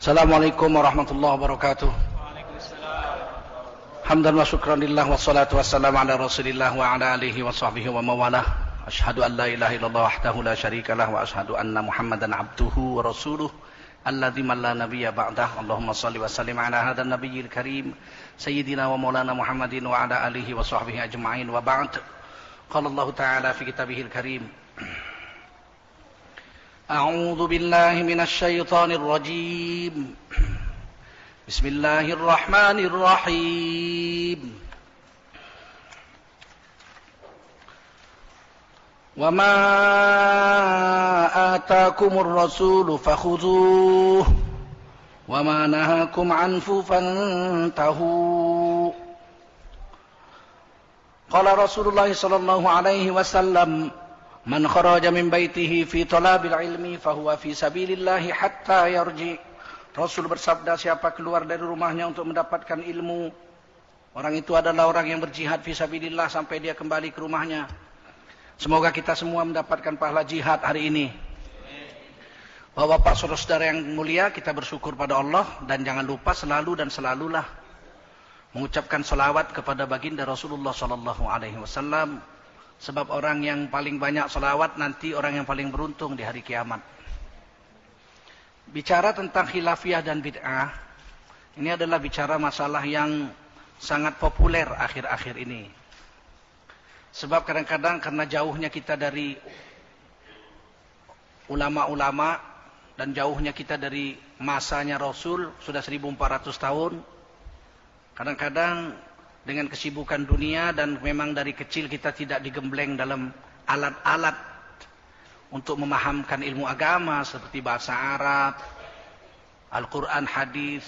Assalamualaikum warahmatullahi wabarakatuh. Hamdan wa syukran lillah wassalatu wassalamu ala rasulillah wa ala alihi wa sahbihi wa mawalah. Ashhadu an la ilaha illallah wahdahu la syarika lah wa ashhadu anna Muhammadan abduhu wa rasuluh alladzi man la nabiyya ba'dah. Allahumma shalli wa sallim ala hadan nabiyil karim sayyidina wa maulana Muhammadin wa ala alihi wa sahbihi ajma'in wa ba'd. Qala Allah ta'ala fi kitabihil karim. أعوذ بالله من الشيطان الرجيم بسم الله الرحمن الرحيم وما آتاكم الرسول فخذوه وما نهاكم عنه فانتهوا قال رسول الله صلى الله عليه وسلم Man kharaja min baitihi fi talabil ilmi fahuwa fi sabilillahi hatta yarji. Rasul bersabda, siapa keluar dari rumahnya untuk mendapatkan ilmu, orang itu adalah orang yang berjihad fi sabilillah sampai dia kembali ke rumahnya. Semoga kita semua mendapatkan pahala jihad hari ini. Bapak-bapak, saudara-saudara yang mulia, kita bersyukur pada Allah dan jangan lupa selalu dan selalulah mengucapkan salawat kepada baginda Rasulullah sallallahu alaihi wasallam. Sebab orang yang paling banyak salawat nanti orang yang paling beruntung di hari kiamat. Bicara tentang khilafiyah dan bid'ah, ini adalah bicara masalah yang sangat populer akhir-akhir ini. Sebab kadang-kadang karena jauhnya kita dari ulama-ulama dan jauhnya kita dari masanya Rasul, sudah 1400 tahun. Kadang-kadang dengan kesibukan dunia dan memang dari kecil kita tidak digembleng dalam alat-alat untuk memahamkan ilmu agama seperti bahasa Arab, Al-Quran, hadis,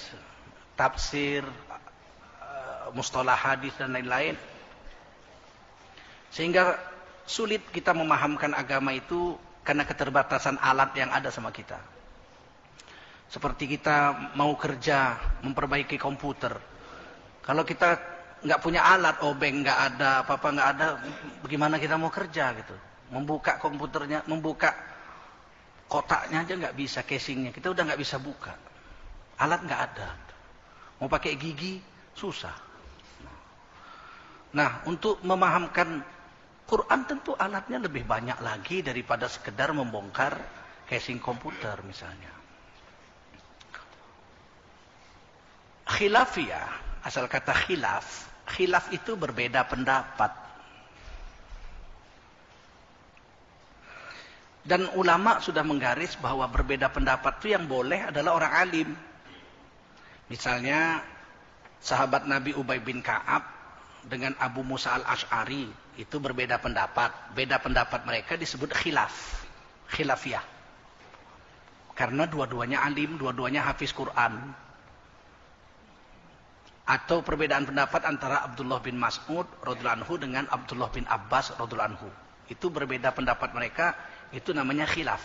tafsir, mustalah hadis dan lain-lain. Sehingga sulit kita memahamkan agama itu karena keterbatasan alat yang ada sama kita. Seperti kita mau kerja memperbaiki komputer. Kalau kita nggak punya alat, obeng nggak ada, apa-apa nggak ada, bagaimana kita mau kerja gitu? Membuka komputernya, membuka kotaknya aja nggak bisa, casingnya kita udah nggak bisa buka. Alat nggak ada. Mau pakai gigi susah. Nah, untuk memahamkan Quran tentu alatnya lebih banyak lagi daripada sekedar membongkar casing komputer misalnya. Khilafiyah, asal kata khilaf, khilaf itu berbeda pendapat. Dan ulama sudah menggaris bahwa berbeda pendapat itu yang boleh adalah orang alim. Misalnya sahabat Nabi Ubay bin Ka'ab dengan Abu Musa al-Ash'ari itu berbeda pendapat. Beda pendapat mereka disebut khilaf, khilafiyah. Karena dua-duanya alim, dua-duanya hafiz Quran. Atau perbedaan pendapat antara Abdullah bin Mas'ud radhiyallahu anhu dengan Abdullah bin Abbas radhiyallahu anhu. Itu berbeda pendapat mereka, itu namanya khilaf.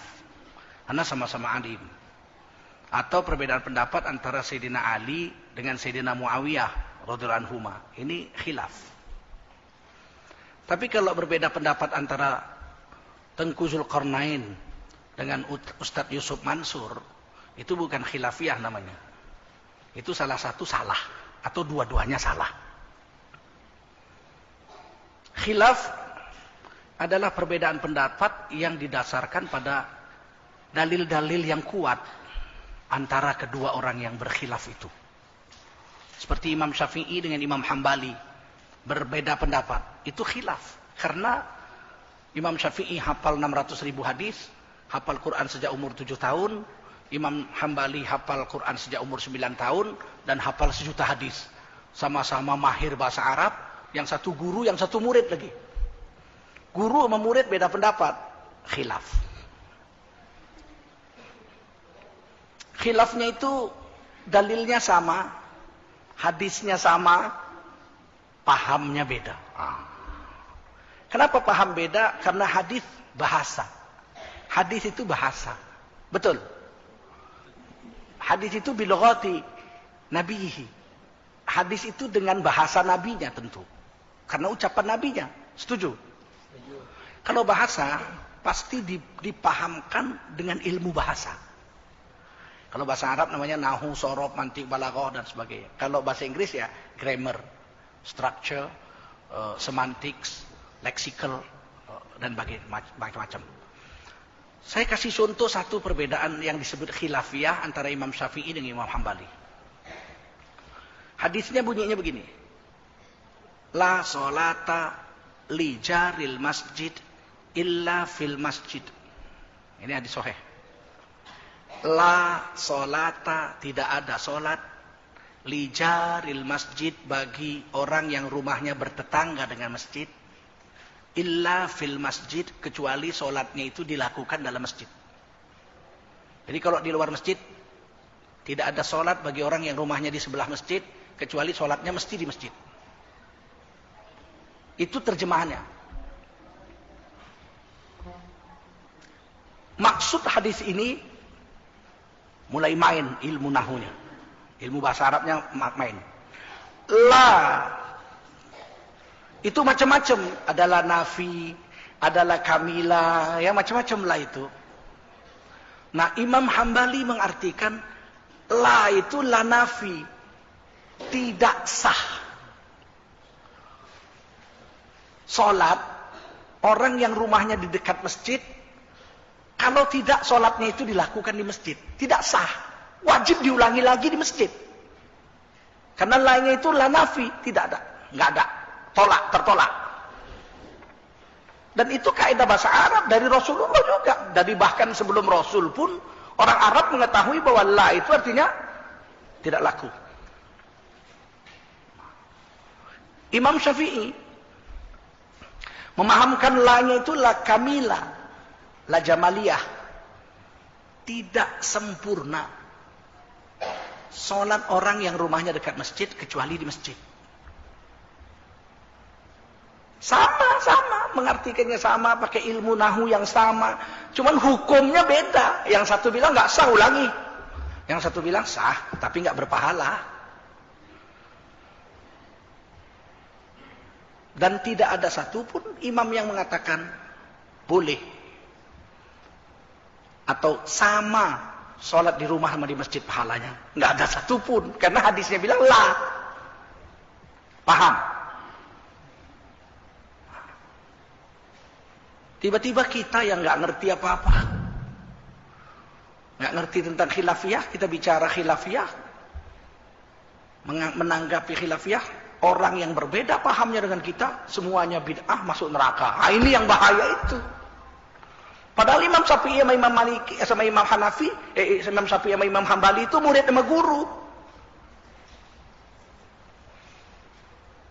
Karena sama-sama alim. Atau perbedaan pendapat antara Sayyidina Ali dengan Sayyidina Muawiyah radhiyallahu anhu. Ini khilaf. Tapi kalau berbeda pendapat antara Tengku Zulkarnain dengan Ustadz Yusuf Mansur, itu bukan khilafiyah namanya. Itu salah satu salah. Atau dua-duanya salah. Khilaf adalah perbedaan pendapat yang didasarkan pada dalil-dalil yang kuat antara kedua orang yang berkhilaf itu. Seperti Imam Syafi'i dengan Imam Hambali berbeda pendapat. Itu khilaf. Karena Imam Syafi'i hafal 600.000 hadis, hafal Quran sejak umur 7 tahun, Imam Hambali hafal Quran sejak umur 9 tahun dan hafal 1 juta hadis. Sama-sama mahir bahasa Arab, yang satu guru, yang satu murid lagi. Guru sama murid beda pendapat, khilaf. Khilafnya itu dalilnya sama, hadisnya sama, pahamnya beda. Kenapa paham beda? Karena hadis bahasa. Hadis itu bahasa. Betul. Hadis itu bilughati. nabihi. Hadis itu dengan bahasa nabinya tentu. Karena ucapan nabinya. Setuju? Kalau bahasa pasti dipahamkan dengan ilmu bahasa. Kalau bahasa Arab namanya nahu, sorob, mantik, balaghah dan sebagainya. Kalau bahasa Inggris ya grammar, structure, semantics, lexical dan macam-macam. Saya kasih contoh satu perbedaan yang disebut khilafiyah antara Imam Syafi'i dengan Imam Hambali. Hadisnya bunyinya begini. La sholata li jaril masjid illa fil masjid. Ini hadis sahih. La sholata, tidak ada solat li jaril masjid, bagi orang yang rumahnya bertetangga dengan masjid, illa fil masjid, kecuali solatnya itu dilakukan dalam masjid. Jadi kalau di luar masjid tidak ada solat bagi orang yang rumahnya di sebelah masjid, kecuali solatnya mesti di masjid. Itu terjemahannya. Maksud hadis ini mulai main ilmu nahunya, ilmu bahasa Arabnya main. La itu macam-macam, adalah nafi, adalah kamila, ya macam-macam lah itu. Nah, Imam Hambali mengartikan la itu la nafi, tidak sah. Salat orang yang rumahnya di dekat masjid, kalau tidak sholatnya itu dilakukan di masjid, tidak sah. Wajib diulangi lagi di masjid. Karena lainnya itu la nafi, tidak ada, nggak ada, tertolak. Dan itu kaidah bahasa Arab dari Rasulullah juga. Dari bahkan sebelum Rasul pun orang Arab mengetahui bahwa la itu artinya tidak laku. Imam Syafi'i memahamkan la-nya itu la kamila, la jamaliyah, tidak sempurna sholat orang yang rumahnya dekat masjid kecuali di masjid. Sama, mengartikannya sama, pakai ilmu nahu yang sama, cuman hukumnya beda. Yang satu bilang nggak sah, ulangi. Yang satu bilang sah, tapi nggak berpahala. Dan tidak ada satupun imam yang mengatakan boleh atau sama sholat di rumah sama di masjid pahalanya. Nggak ada satupun, karena hadisnya bilang la. Paham? Tiba-tiba kita yang nggak ngerti apa-apa, nggak ngerti tentang khilafiyah, kita bicara khilafiyah, menanggapi khilafiyah, orang yang berbeda pahamnya dengan kita, semuanya bid'ah, masuk neraka. Nah, ini yang bahaya itu. Padahal Imam Syafi'i sama Imam Maliki sama Imam Hanafi, Imam Syafi'i sama Imam Hambali itu murid sama guru.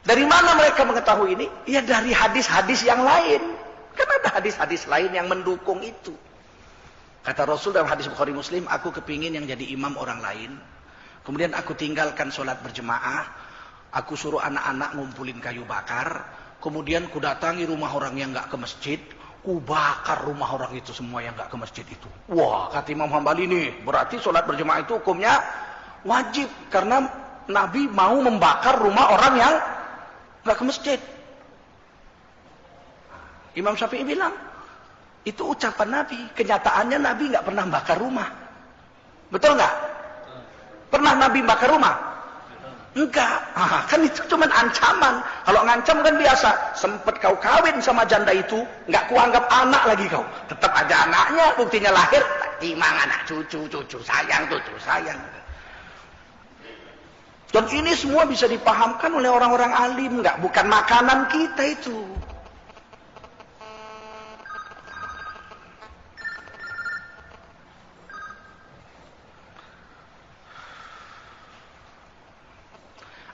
Dari mana mereka mengetahui ini? Ya dari hadis-hadis yang lain. Karena ada hadis-hadis lain yang mendukung itu. Kata Rasul dalam hadis Bukhari Muslim, aku kepingin yang jadi imam orang lain. Kemudian aku tinggalkan sholat berjemaah. Aku suruh anak-anak ngumpulin kayu bakar. Kemudian ku datangi rumah orang yang nggak ke masjid. Ku bakar rumah orang itu semua yang nggak ke masjid itu. Wah, kata Imam Hambali nih, berarti sholat berjemaah itu hukumnya wajib. Karena Nabi mau membakar rumah orang yang nggak ke masjid. Imam Syafi'i bilang, itu ucapan Nabi. Kenyataannya Nabi nggak pernah bakar rumah. Betul nggak? Pernah Nabi bakar rumah? Enggak. Kan itu cuma ancaman. Kalau ngancam kan biasa. Sempet kau kawin sama janda itu, nggak kuanggap anak lagi kau. Tetap aja anaknya, buktinya lahir, timang anak cucu sayang. Dan ini semua bisa dipahamkan oleh orang-orang alim, nggak, bukan makanan kita itu.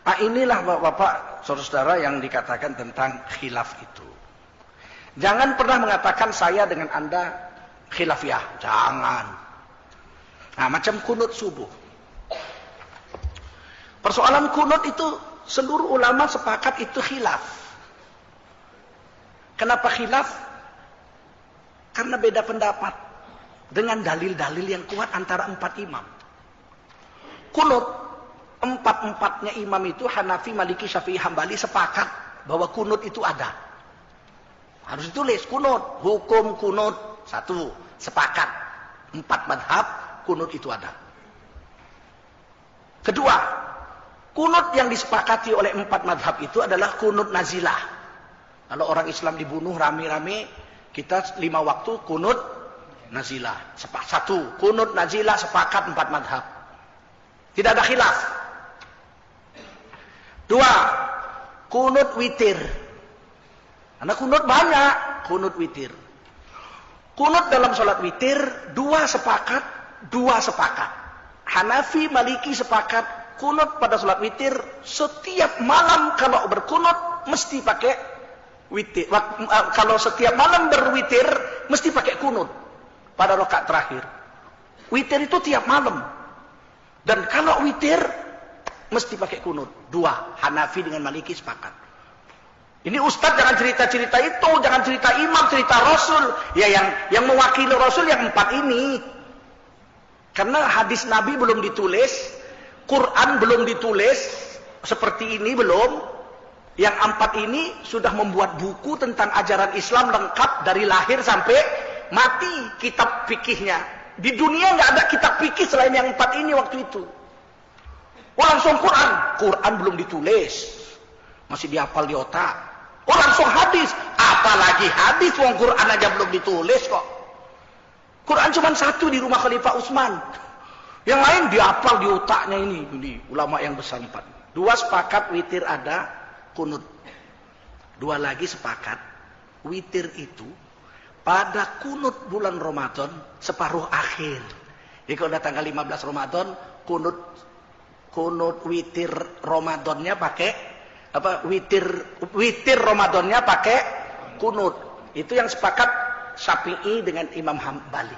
Nah, inilah bapak-bapak, saudara-saudara yang dikatakan tentang khilaf itu. Jangan pernah mengatakan saya dengan anda khilafiyah. Jangan. Nah, macam kunut subuh. Persoalan kunut itu seluruh ulama sepakat itu khilaf. Kenapa khilaf? Karena beda pendapat dengan dalil-dalil yang kuat antara 4 imam. Kunut, Empat-empatnya imam itu Hanafi, Maliki, Syafi'i, Hambali sepakat bahwa kunut itu ada. Harus ditulis kunut, hukum kunut. Satu, sepakat. 4 madhab kunut itu ada. Kedua, kunut yang disepakati oleh 4 madhab itu adalah kunut nazilah. Kalau orang Islam dibunuh rame-rame, kita 5 waktu kunut nazilah. Satu, kunut nazilah sepakat 4 madhab. Tidak ada khilaf. 2, kunut witir. Karena kunut banyak, kunut witir. Kunut dalam sholat witir, 2 sepakat, 2 sepakat. Hanafi, Maliki sepakat, kunut pada sholat witir, setiap malam kalau berkunut, mesti pakai witir. Kalau setiap malam berwitir, mesti pakai kunut pada rakaat terakhir. Witir itu tiap malam. Dan kalau witir, mesti pakai kunut. 2, Hanafi dengan Maliki sepakat. Ini Ustadz jangan cerita-cerita itu, jangan cerita imam, cerita Rasul. Ya yang mewakili Rasul yang 4 ini. Karena hadis Nabi belum ditulis, Quran belum ditulis, seperti ini belum. Yang 4 ini sudah membuat buku tentang ajaran Islam lengkap dari lahir sampai mati kitab fikihnya. Di dunia nggak ada kitab fikih selain yang 4 ini waktu itu. Langsung Quran belum ditulis, masih dihafal di otak. Langsung hadis, apalagi hadis, wong Quran aja belum ditulis kok. Quran cuma 1 di rumah Khalifah Utsman, yang lain dihafal di otaknya ini ulama yang besar 4. 2 sepakat witir ada, kunut. 2 lagi sepakat witir itu pada kunut bulan Ramadan separuh akhir. Jadi kalau udah tanggal 15 Ramadan, kunut witir Ramadannya pakai apa? Witir Ramadannya pakai kunut. Itu yang sepakat Syafi'i dengan Imam Hambali.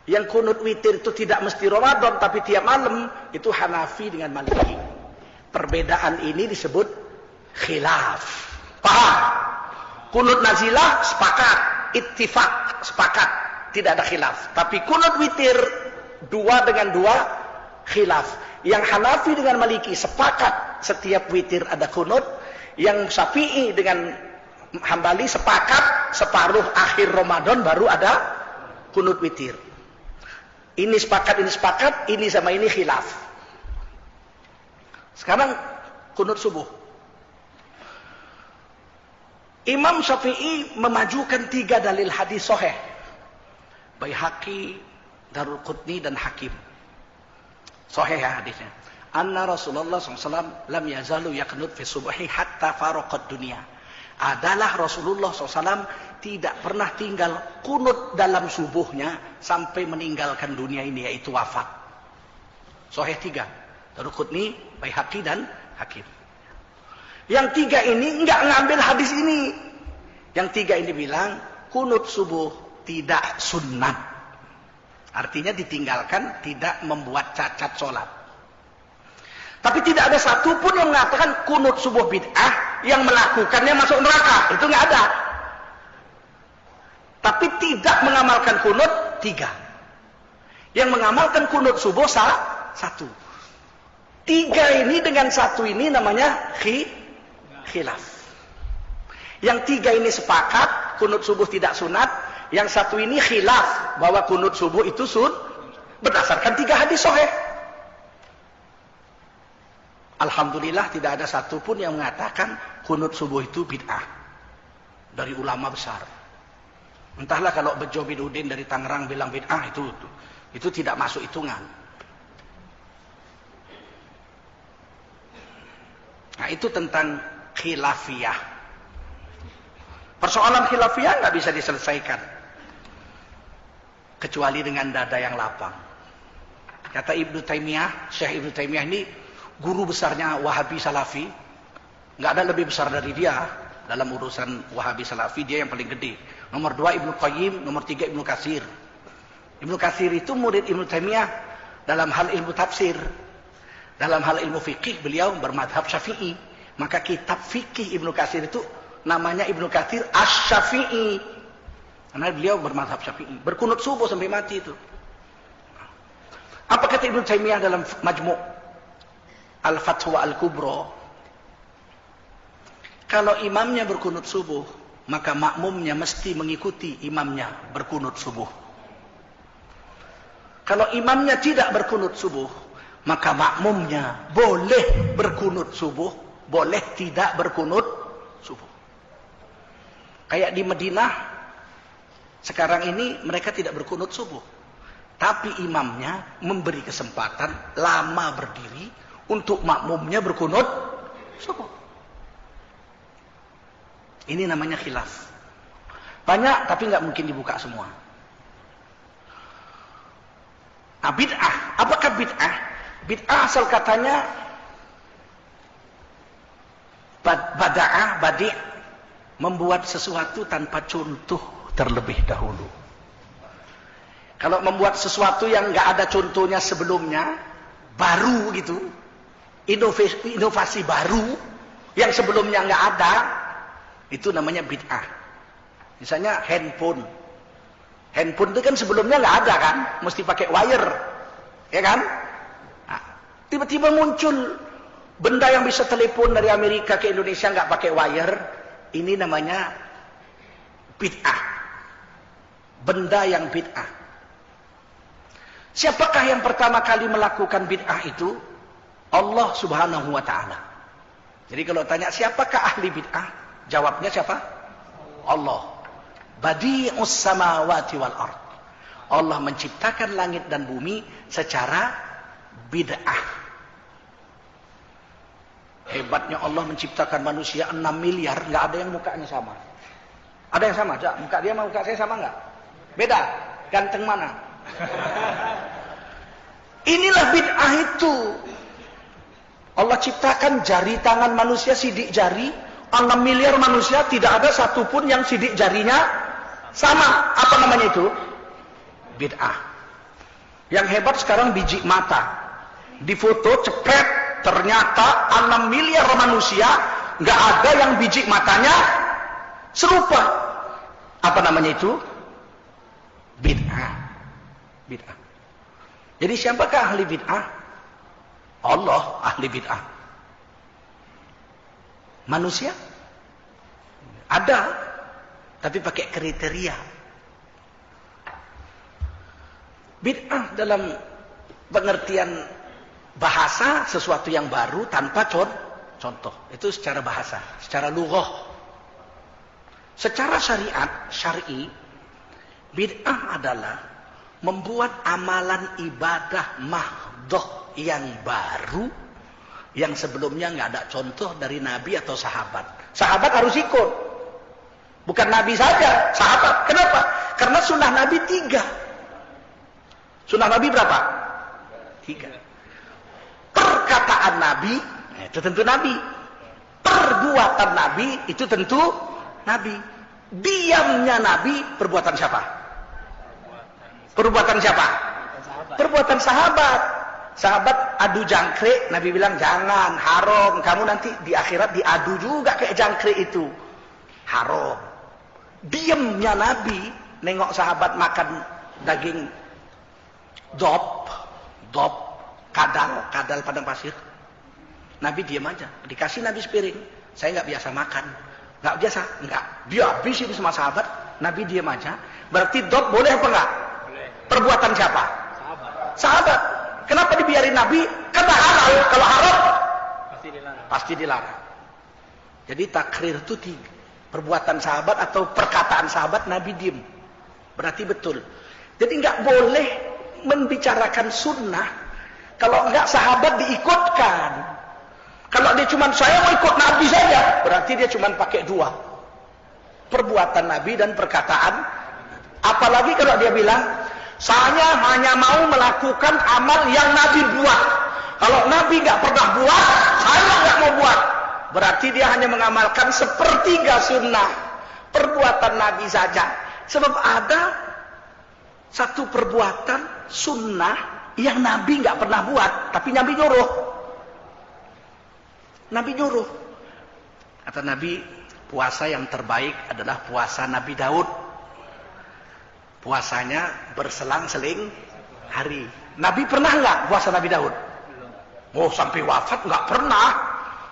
Yang kunut witir itu tidak mesti Ramadan tapi tiap malam, itu Hanafi dengan Maliki. Perbedaan ini disebut khilaf. Paham? Kunut nazilah sepakat, ittifaq sepakat, tidak ada khilaf. Tapi kunut witir 2 dengan 2 khilaf. Yang Hanafi dengan Maliki sepakat setiap witir ada kunut. Yang Syafi'i dengan Hambali sepakat separuh akhir Ramadan baru ada kunut witir. Ini sepakat, ini sama ini khilaf. Sekarang kunut subuh. Imam Syafi'i memajukan 3 dalil hadis sahih. Baihaqi, Daruqutni dan Hakim. Sahih ya hadisnya. Anna Rasulullah SAW lam yazalu yaqnut fi subhi hatta faraqat dunia. Adalah Rasulullah SAW tidak pernah tinggal kunut dalam subuhnya sampai meninggalkan dunia ini, yaitu wafat. Sahih 3. Daruqutni, Baihaqi dan Hakim. Yang 3 ini enggak ngambil hadis ini. Yang 3 ini bilang kunut subuh tidak sunnat. Artinya ditinggalkan, tidak membuat cacat sholat. Tapi tidak ada satupun yang mengatakan kunut subuh bid'ah, yang melakukannya masuk neraka. Itu nggak ada. Tapi tidak mengamalkan kunut 3. Yang mengamalkan kunut subuh 1. 3 ini dengan 1 ini namanya khilaf. Yang 3 ini sepakat kunut subuh tidak sunat. Yang 1 ini khilaf bahwa kunut subuh itu berdasarkan 3 hadis sahih. Alhamdulillah tidak ada satupun yang mengatakan kunut subuh itu bid'ah dari ulama besar. Entahlah kalau Bejo Bidudin dari Tangerang bilang bid'ah, itu tidak masuk hitungan. Nah, itu tentang khilafiyah. Persoalan khilafiyah nggak bisa diselesaikan kecuali dengan dada yang lapang. Kata Ibnu Taimiyah, Syekh Ibnu Taimiyah ini guru besarnya Wahabi Salafi. Nggak ada lebih besar dari dia dalam urusan Wahabi Salafi, dia yang paling gede. Nomor 2 Ibnu Qayyim, nomor 3 Ibnu Katsir. Ibnu Katsir itu murid Ibnu Taimiyah dalam hal ilmu tafsir. Dalam hal ilmu fikih beliau bermadhab Syafi'i. Maka kitab fikih Ibnu Katsir itu namanya Ibnu Katsir Asy-Syafi'i. Karena beliau bermadhab Syafi'i. Berkunut subuh sampai mati itu. Apa kata Ibnu Taimiyah dalam Majmu'? Al-Fatwa Al-Kubra, kalau imamnya berkunut subuh, maka makmumnya mesti mengikuti imamnya berkunut subuh. Kalau imamnya tidak berkunut subuh, maka makmumnya boleh berkunut subuh, boleh tidak berkunut subuh. Kayak di Madinah, sekarang ini mereka tidak berkunut subuh. Tapi imamnya memberi kesempatan lama berdiri untuk makmumnya berkunut subuh. Ini namanya khilaf. Banyak tapi nggak mungkin dibuka semua. Nah, bid'ah. Apakah bid'ah? Bid'ah asal katanya bada'ah, badi', membuat sesuatu tanpa contoh terlebih dahulu. Kalau membuat sesuatu yang nggak ada contohnya sebelumnya, baru gitu, inovasi baru yang sebelumnya nggak ada, itu namanya bid'ah. Misalnya handphone. Handphone itu kan sebelumnya nggak ada kan, mesti pakai wire, ya kan? Nah, tiba-tiba muncul benda yang bisa telepon dari Amerika ke Indonesia nggak pakai wire, ini namanya bid'ah. Benda yang bid'ah. Siapakah yang pertama kali melakukan bid'ah itu? Allah Subhanahu wa Ta'ala. Jadi kalau tanya siapakah ahli bid'ah? Jawabnya siapa? Allah. Badi'us samawati wal ard. Allah menciptakan langit dan bumi secara bid'ah. Hebatnya Allah menciptakan manusia 6 miliar, nggak ada yang mukanya sama. Ada yang sama? Muka dia sama muka saya sama nggak? Beda. Ganteng mana? Inilah bid'ah itu. Allah ciptakan jari tangan manusia, sidik jari. 6 miliar manusia, tidak ada satupun yang sidik jarinya sama. Apa namanya itu? Bid'ah. Yang hebat sekarang biji mata. Difoto, cepret, ternyata 6 miliar manusia, nggak ada yang biji matanya serupa. Apa namanya itu? Bid'ah. Bid'ah. Jadi siapakah ahli bid'ah? Allah ahli bid'ah. Manusia? Ada, tapi pakai kriteria. Bid'ah dalam pengertian bahasa sesuatu yang baru tanpa contoh. Itu secara bahasa, secara lughah. Secara syariat, syar'i, bid'ah adalah membuat amalan ibadah mahdhah yang baru, yang sebelumnya nggak ada contoh dari Nabi atau sahabat. Sahabat harus ikut. Bukan Nabi saja, sahabat. Kenapa? Karena sunnah Nabi 3. Sunnah Nabi berapa? 3. Perkataan Nabi, itu tentu Nabi. Perbuatan Nabi, itu tentu Nabi. Diamnya Nabi, perbuatan siapa? Perbuatan siapa? Perbuatan sahabat. Sahabat adu jangkrik, Nabi bilang jangan, haram. Kamu nanti di akhirat diadu juga kayak jangkrik itu. Haram. Diamnya Nabi, nengok sahabat makan daging dop, kadal padang pasir. Nabi diam aja. Dikasih Nabi sepiring. Saya nggak biasa makan. Nggak biasa, nggak. Dia habisin sama sahabat. Nabi diam aja. Berarti dop boleh apa nggak? Boleh. Perbuatan siapa? Sahabat. Kenapa dibiarin Nabi? Karena halal. Kalau haram, pasti dilarang. Jadi takrir itu 3. Perbuatan sahabat atau perkataan sahabat, Nabi diem. Berarti betul. Jadi nggak boleh membicarakan sunnah kalau nggak sahabat diikutkan. Kalau dia cuma saya mau ikut Nabi saja, berarti dia cuma pakai 2. Perbuatan Nabi dan perkataan. Apalagi kalau dia bilang, saya hanya mau melakukan amal yang Nabi buat. Kalau Nabi nggak pernah buat, saya nggak mau buat. Berarti dia hanya mengamalkan 1/3 sunnah. Perbuatan Nabi saja. Sebab ada satu perbuatan sunnah yang Nabi nggak pernah buat, tapi Nabi nyuruh. Nabi nyuruh. Kata Nabi, puasa yang terbaik adalah puasa Nabi Daud. Puasanya berselang-seling hari. Nabi pernah nggak puasa Nabi Daud? Oh, sampai wafat nggak pernah.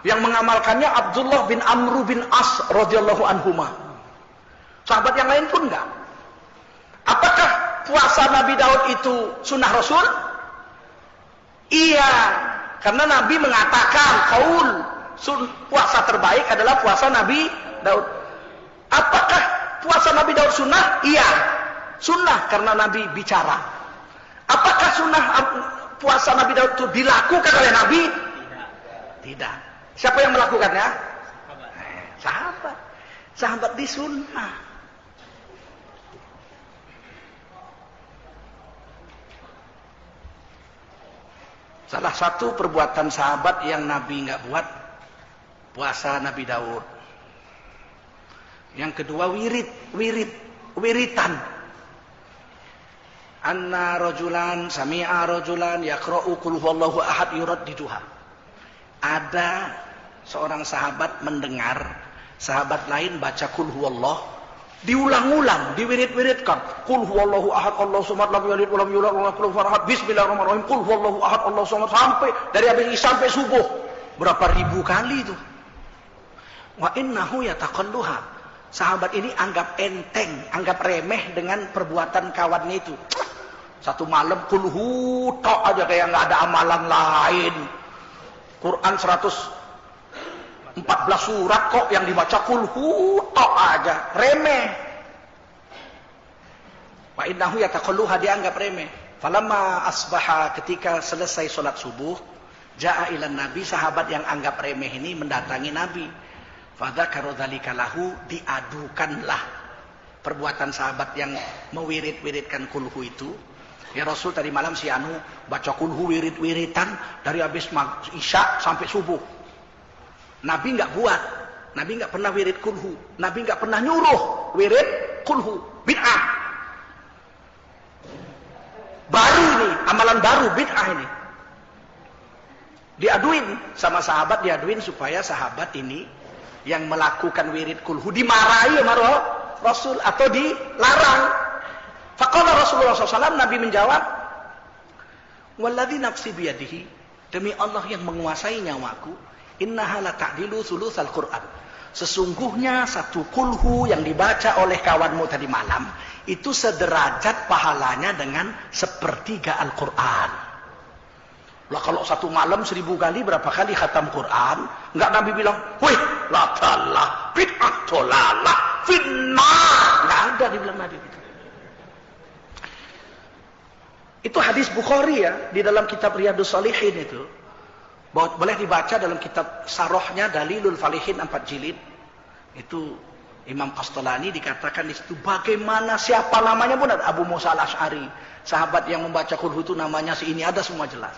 Yang mengamalkannya Abdullah bin Amr bin As radhiyallahu anhuma. Sahabat yang lain pun enggak. Apakah puasa Nabi Daud itu sunnah Rasul? Iya, karena Nabi mengatakan puasa terbaik adalah puasa Nabi Daud. Apakah puasa Nabi Daud sunnah? Iya, sunnah karena Nabi bicara. Apakah sunnah puasa Nabi Daud itu dilakukan oleh Nabi? Tidak. Siapa yang melakukannya? Sahabat. Sahabat di sunnah. Salah satu perbuatan sahabat yang Nabi nggak buat, puasa Nabi Daud. Yang kedua wiritan. Anna rajulan sami'a rajulan yaqra'u qul huwallahu ahad yuraddiduha. Ada seorang sahabat mendengar sahabat lain baca qul huwallah, diulang-ulang, diwirid-wiridkan. Qul huwallahu ahad, Allahu samad, lam yalid walam yulad walam yakul lahu kufuwan ahad. Bismillahirrahmanirrahim. Qul huwallahu ahad, Allahu samad, sampai dari habis sampai subuh. Berapa ribu kali itu. Wa innahu yataqalluha. Sahabat ini anggap enteng, anggap remeh dengan perbuatan kawannya itu. Satu malam kulhu tok aja kayak nggak ada amalan lain. Quran 114 surat kok yang dibaca kulhu tok aja, remeh. Wa innahu yataqalluha, dianggap remeh. Falamma asbaha, ketika selesai sholat subuh, jaa ilan nabi, sahabat yang anggap remeh ini mendatangi Nabi. Fadzakara dzalika lahu, diadukanlah perbuatan sahabat yang mewirid-wiridkan kulhu itu. Ya Rasul, tadi malam si anu baca kulhu wirid-wiritan dari habis isya sampai subuh. Nabi nggak buat, Nabi nggak pernah wirid kulhu, Nabi nggak pernah nyuruh wirid kulhu, bid'ah. Baru ini, amalan baru, bid'ah ini. Diaduin sama sahabat, diaduin supaya sahabat ini yang melakukan wirid kulhu dimarahi sama Rasul atau dilarang. Faqala Rasulullah SAW, Nabi menjawab, walladzi nafsi biyadihi, demi Allah yang menguasai nyawaku, innaha la ta'dilu thulutsal Qur'an. Sesungguhnya satu kulhu yang dibaca oleh kawanmu tadi malam itu sederajat pahalanya dengan sepertiga Al-Qur'an. Lah kalau satu malam 1000 kali berapa kali khatam Quran? Enggak Nabi bilang, "Wih, la talah, bid'ah dolalah, finnar." Enggak ada dibilang Nabi gitu. Itu hadis Bukhari ya, di dalam kitab Riyadhus Shalihin itu. Boleh dibaca dalam kitab Sarohnya Dalilul Falihin 4 jilid. Itu Imam Qastolani dikatakan di situ bagaimana, siapa namanya pun ada. Abu Musa al-Asy'ari, sahabat yang membaca kulhu itu namanya si ini, ada semua jelas.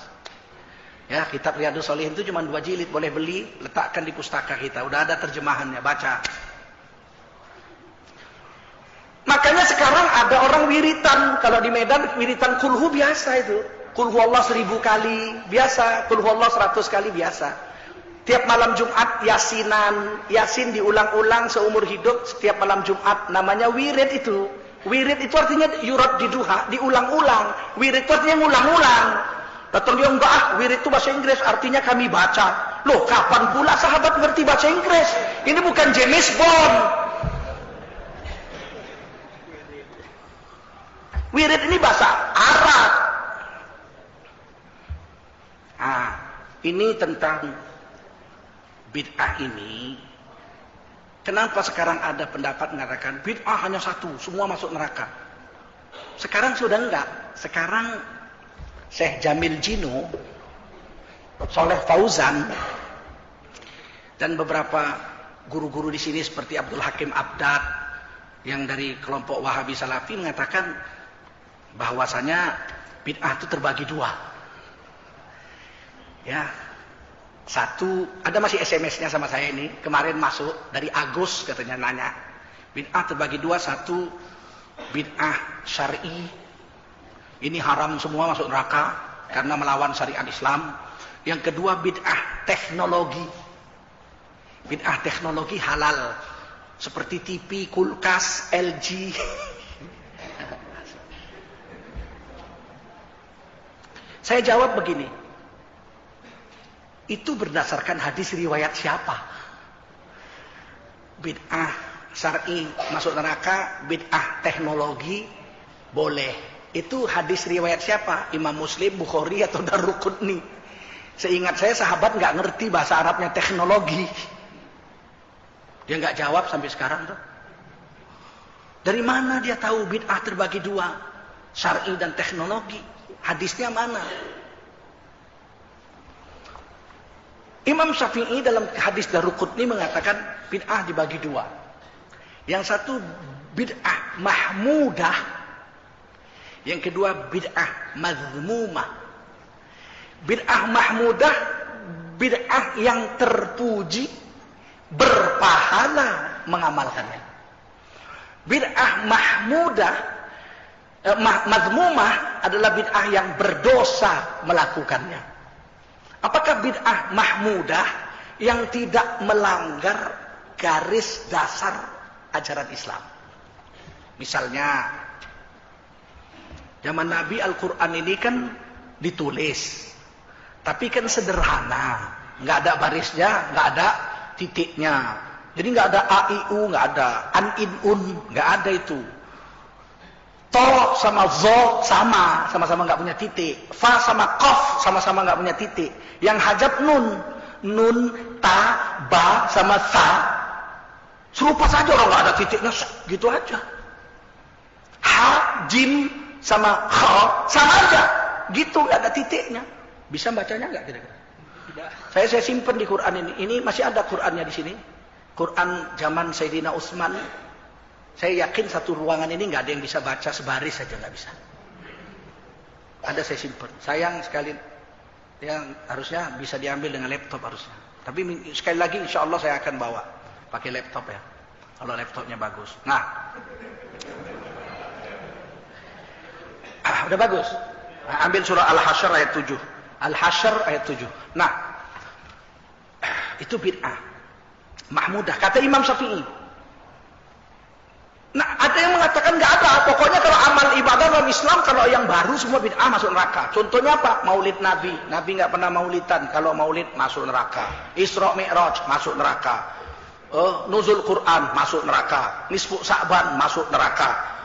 Ya, kitab Riyadhus Shalihin itu cuma 2 jilid, boleh beli, letakkan di pustaka kita. Udah ada terjemahannya, baca. Makanya sekarang ada orang wiritan, kalau di Medan wiritan kulhu biasa itu. Kulhu Allah 1000 kali biasa, kulhu Allah 100 kali biasa. Tiap malam Jumat yasinan, yasin diulang-ulang seumur hidup setiap malam Jumat, namanya wirid itu. Wirid itu artinya yurad diduha, diulang-ulang. Wirid itu artinya ngulang-ulang. Datang dia enggak, wirid itu bahasa Inggris, artinya kami baca. Loh, kapan pula sahabat ngerti bahasa Inggris? Ini bukan James Bond. Wirid ini bahasa Arab. Ah, ini tentang bid'ah ini. Kenapa sekarang ada pendapat mengatakan bid'ah hanya satu, semua masuk neraka? Sekarang sudah enggak. Sekarang Syekh Jamil Jino, Soleh Fauzan, dan beberapa guru-guru di sini seperti Abdul Hakim Abdad yang dari kelompok Wahabi Salafi mengatakan bahwasanya bid'ah itu terbagi 2. Ya. Satu, ada masih SMS-nya sama saya ini, kemarin masuk dari Agus katanya nanya. Bid'ah terbagi 2, satu bid'ah syar'i. Ini haram semua masuk neraka karena melawan syariat Islam. Yang kedua bid'ah teknologi. Bid'ah teknologi halal. Seperti TV, kulkas, LG. Saya jawab begini. Itu berdasarkan hadis riwayat siapa? Bid'ah syar'i masuk neraka, bid'ah teknologi boleh. Itu hadis riwayat siapa? Imam Muslim, Bukhari, atau Daruqutni? Seingat saya sahabat nggak ngerti bahasa Arabnya teknologi. Dia nggak jawab sampai sekarang tuh. Dari mana dia tahu bid'ah terbagi dua? Syar'i dan teknologi. Hadisnya mana? Imam Syafi'i dalam hadis Daruqutni mengatakan bid'ah dibagi dua. Yang satu bid'ah mahmudah. Yang kedua bid'ah mazmumah. Bid'ah mahmudah, bid'ah yang terpuji, berpahala mengamalkannya. Bid'ah mahmudah, mazmumah adalah bid'ah yang berdosa melakukannya. Apakah bid'ah mahmudah yang tidak melanggar garis dasar ajaran Islam? Misalnya, zaman Nabi Al-Quran ini kan ditulis, tapi kan sederhana, nggak ada barisnya, nggak ada titiknya. Jadi nggak ada a, i, u, nggak ada an, in, un, nggak ada itu. To sama zo sama-sama nggak punya titik. Fa sama qaf sama-sama nggak punya titik. Yang hajab nun, ta, ba sama sa serupa saja, orang nggak ada titiknya, gitu aja. Ha, jim sama kha sama aja, gitu, nggak ada titiknya. Bisa bacanya nggak kira-kira? Saya simpen di Quran ini. Ini masih ada Qurannya di sini. Quran zaman Sayyidina Utsman. Saya yakin satu ruangan ini nggak ada yang bisa baca sebaris saja, nggak bisa. Ada, saya simpen. Sayang sekali, yang harusnya bisa diambil dengan laptop harusnya. Tapi sekali lagi insya Allah saya akan bawa pakai laptop ya, kalau laptopnya bagus. Nah, udah bagus. Nah, ambil surah Al-Hasyr ayat 7. Al-Hasyr ayat 7. Nah, itu bid'ah mahmudah kata Imam Syafi'i. Nah, ada yang mengatakan nggak ada, pokoknya kalau amal ibadah dalam Islam, kalau yang baru semua bid'ah masuk neraka. Contohnya apa? Maulid Nabi. Nabi nggak pernah maulidan, kalau maulid masuk neraka. Isra Mi'raj masuk neraka. Nuzul Quran masuk neraka. Nisfu Sa'ban masuk neraka.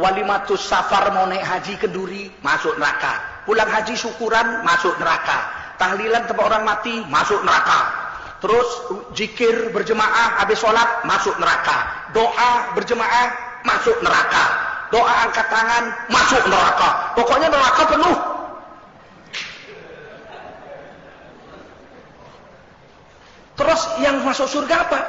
Walimatus safar mau naik haji ke Duri masuk neraka. Pulang haji syukuran masuk neraka. Tahlilan tempat orang mati masuk neraka. Terus zikir berjemaah habis sholat masuk neraka. Doa berjemaah masuk neraka. Doa angkat tangan masuk neraka. Pokoknya neraka penuh. Terus yang masuk surga apa?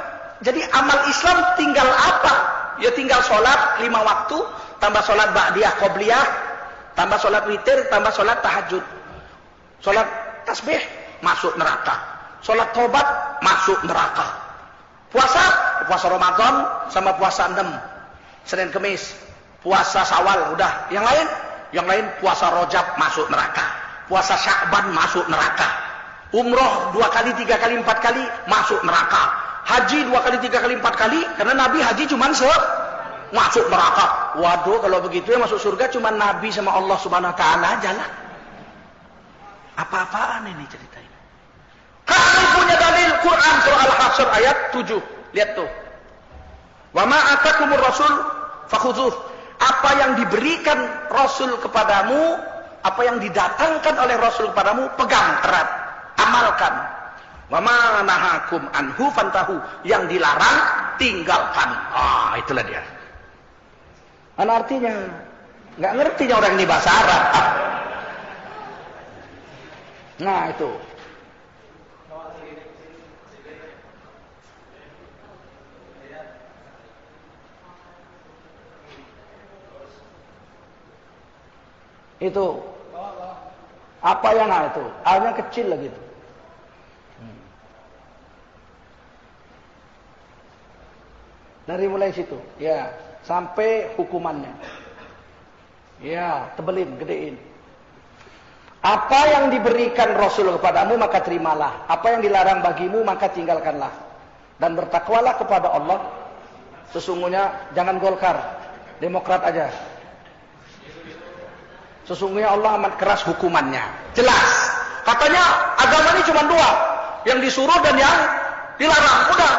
Jadi amal Islam tinggal apa? Ya tinggal sholat 5 waktu, tambah sholat ba'diyah qobliyah, tambah sholat witir, tambah sholat tahajud. Sholat tasbih masuk neraka. Sholat tobat masuk neraka. Puasa Ramadan sama puasa 6 Senin Kemis. Puasa Syawal udah. Yang lain puasa Rajab masuk neraka. Puasa Sya'ban masuk neraka. Umroh 2 kali, 3 kali, 4 kali masuk neraka. Haji 2 kali, 3 kali, 4 kali, karena Nabi haji cuma masuk neraka. Waduh, kalau begitu ya masuk surga cuma Nabi sama Allah Subhanahu wa taala aja lah. Apa-apaan ini ceritanya? Kami punya dalil Quran surah Al-Hasyr ayat 7. Lihat tuh. Wa ma atakumur rasul fakhudhuh. Apa yang diberikan Rasul kepadamu, apa yang didatangkan oleh Rasul kepadamu, pegang erat, amalkan. Wa ma nahakum anhu fantahu. Yang dilarang tinggalkan. Itulah dia. Mana artinya? Nggak ngertinya orang ini bahasa Arab. Nah, itu. Itu apa yang itu? A-nya kecil lagi itu. Dari mulai situ, ya, sampai hukumannya. Ya, tebelin, gedein. Apa yang diberikan Rasul kepadamu maka terimalah. Apa yang dilarang bagimu maka tinggalkanlah. Dan bertakwalah kepada Allah. Sesungguhnya jangan Golkar, Demokrat aja. Sesungguhnya Allah amat keras hukumannya. Jelas. Katanya agama ini cuma 2. yang disuruh dan yang dilarang. Udah.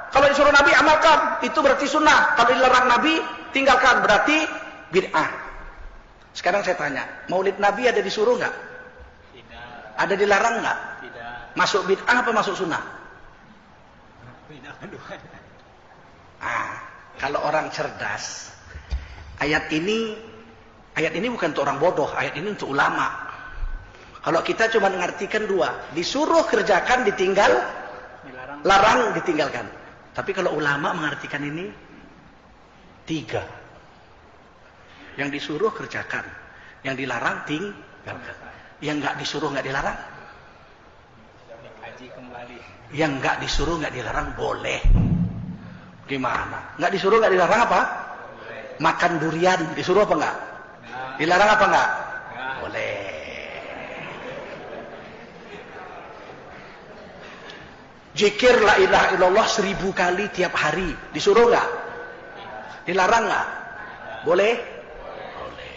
Kalau disuruh Nabi amalkan, itu berarti sunnah. Kalau dilarang Nabi tinggalkan, berarti bid'ah. Sekarang saya tanya, Maulid Nabi ada disuruh nggak? Tidak. Ada dilarang nggak? Tidak. Masuk bid'ah apa masuk sunnah? Bid'ah kedua. Kalau orang cerdas, ayat ini bukan untuk orang bodoh, ayat ini untuk ulama. Kalau kita cuma mengartikan dua, disuruh kerjakan, ditinggal, larang, ditinggalkan. Tapi kalau ulama mengartikan ini tiga. Yang disuruh kerjakan, yang dilarang tinggalkan. Yang nggak disuruh nggak dilarang. Haji kembali. Yang nggak disuruh nggak dilarang boleh. Gimana? Nggak disuruh nggak dilarang apa? Boleh. Makan durian disuruh apa nggak? Nah. Dilarang apa nggak? Nah. Boleh. Zikir la ilaha illallah 1000 kali tiap hari disuruh nggak? Dilarang nggak? Boleh? Boleh.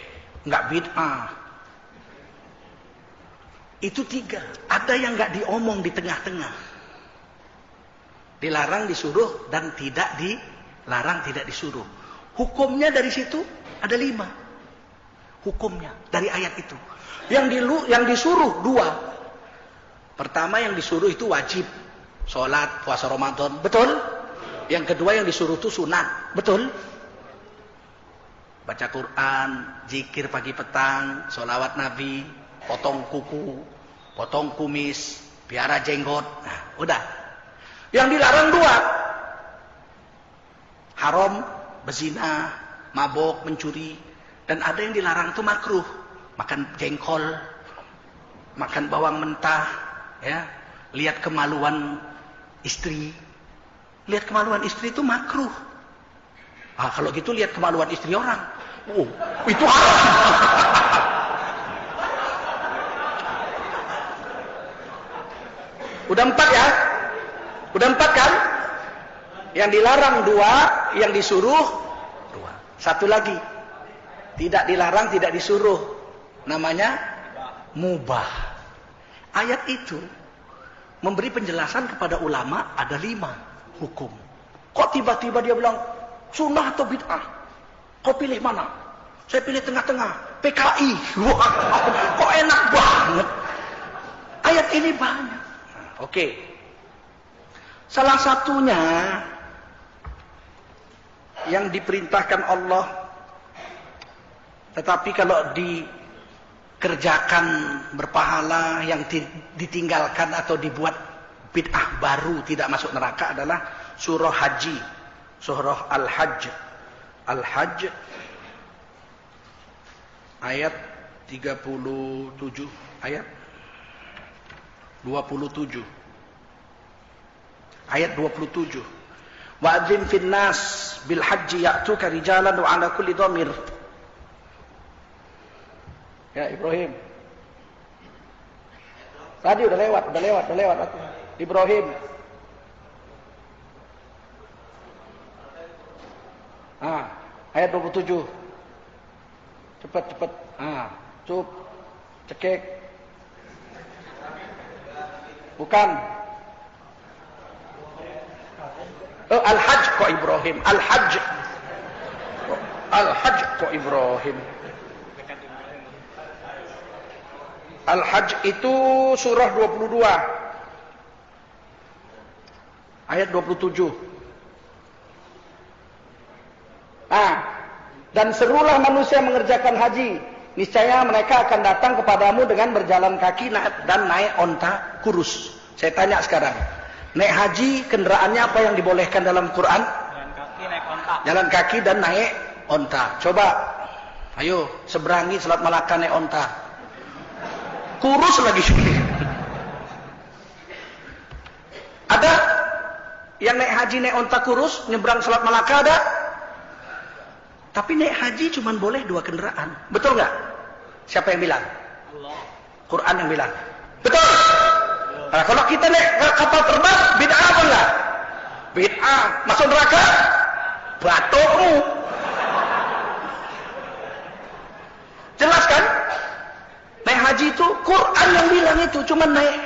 Nggak bid'ah. Itu tiga. Ada yang nggak diomong di tengah-tengah. Dilarang, disuruh, dan tidak dilarang, tidak disuruh. Hukumnya dari situ ada 5. Hukumnya dari ayat itu. Yang disuruh 2. Pertama yang disuruh itu wajib. Sholat, puasa Ramadan. Betul? Yang kedua yang disuruh itu sunat. Betul? Baca Quran, zikir pagi petang, sholawat Nabi, potong kuku, potong kumis, piara jenggot. Nah, udah. Yang dilarang 2. Haram, berzina, mabok, mencuri. Dan ada yang dilarang itu makruh. Makan jengkol, makan bawang mentah, ya. Lihat kemaluan istri. Lihat kemaluan istri itu makruh. Kalau gitu lihat kemaluan istri orang. Itu haram. Udah 4 ya? Udah 4 kan? Yang dilarang 2, yang disuruh 2. Satu lagi. Tidak dilarang, tidak disuruh. Namanya mubah. Ayat itu memberi penjelasan kepada ulama ada 5 hukum. Kok tiba-tiba dia bilang sunnah atau bid'ah? Kau pilih mana? Saya pilih tengah-tengah. PKI. Wah, kok enak banget. Ayat ini banyak. Oke. Salah satunya yang diperintahkan Allah, tetapi kalau dikerjakan berpahala, yang ditinggalkan atau dibuat bid'ah baru tidak masuk neraka adalah surah Haji, surah Al-Hajj. Al-Hajj ayat 37, ayat 27. Ayat 27. Wa'adzim fin nas bil hajji ya'tuka rijalan wa 'ala kulli dhamir. Ya Ibrahim. Tadi udah lewat. Ibrahim. Ayat 27. Cepat. Cup. Cekek. Bukan. Al-Hajj kok Ibrahim. Al-Hajj kok Ibrahim. Al-Hajj itu surah 22 ayat 27. Dan serulah manusia mengerjakan haji, niscaya mereka akan datang kepadamu dengan berjalan kaki dan naik onta kurus. Saya tanya sekarang, naik haji kendaraannya apa yang dibolehkan dalam Quran? Jalan kaki naik onta. Jalan kaki dan naik onta. Coba, ayo seberangi Selat Malaka naik onta. Kurus lagi. Ada yang naik haji naik onta kurus nyebrang Selat Malaka ada? Tapi naik haji cuma boleh 2 kendaraan. Betul nggak? Siapa yang bilang? Allah. Quran yang bilang. Betul. Nah, kalau kita naik kapal terbang, bid'ah apa enggak? Bid'ah. Masuk neraka? Batukmu. Jelas kan? Naik haji itu Quran yang bilang itu, cuma naik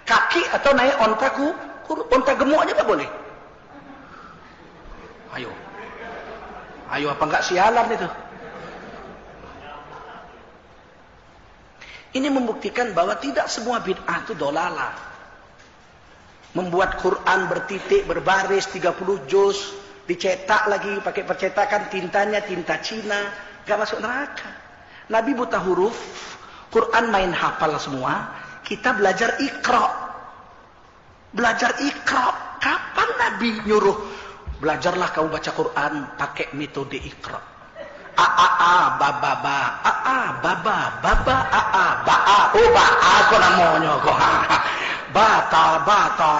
Kaki atau naik onta gemuk aja nggak boleh. Ayo apa nggak sialan itu? Ini membuktikan bahwa tidak semua bid'ah itu dolalah. Membuat Quran bertitik, berbaris, 30 juz, dicetak lagi pakai percetakan, tintanya tinta Cina, gak masuk neraka. Nabi buta huruf, Quran main hafal semua, kita belajar Iqra. Belajar Iqra. Kapan Nabi nyuruh? Belajarlah kamu baca Quran pakai metode Iqra. Baba, kok namanya kok. Bata,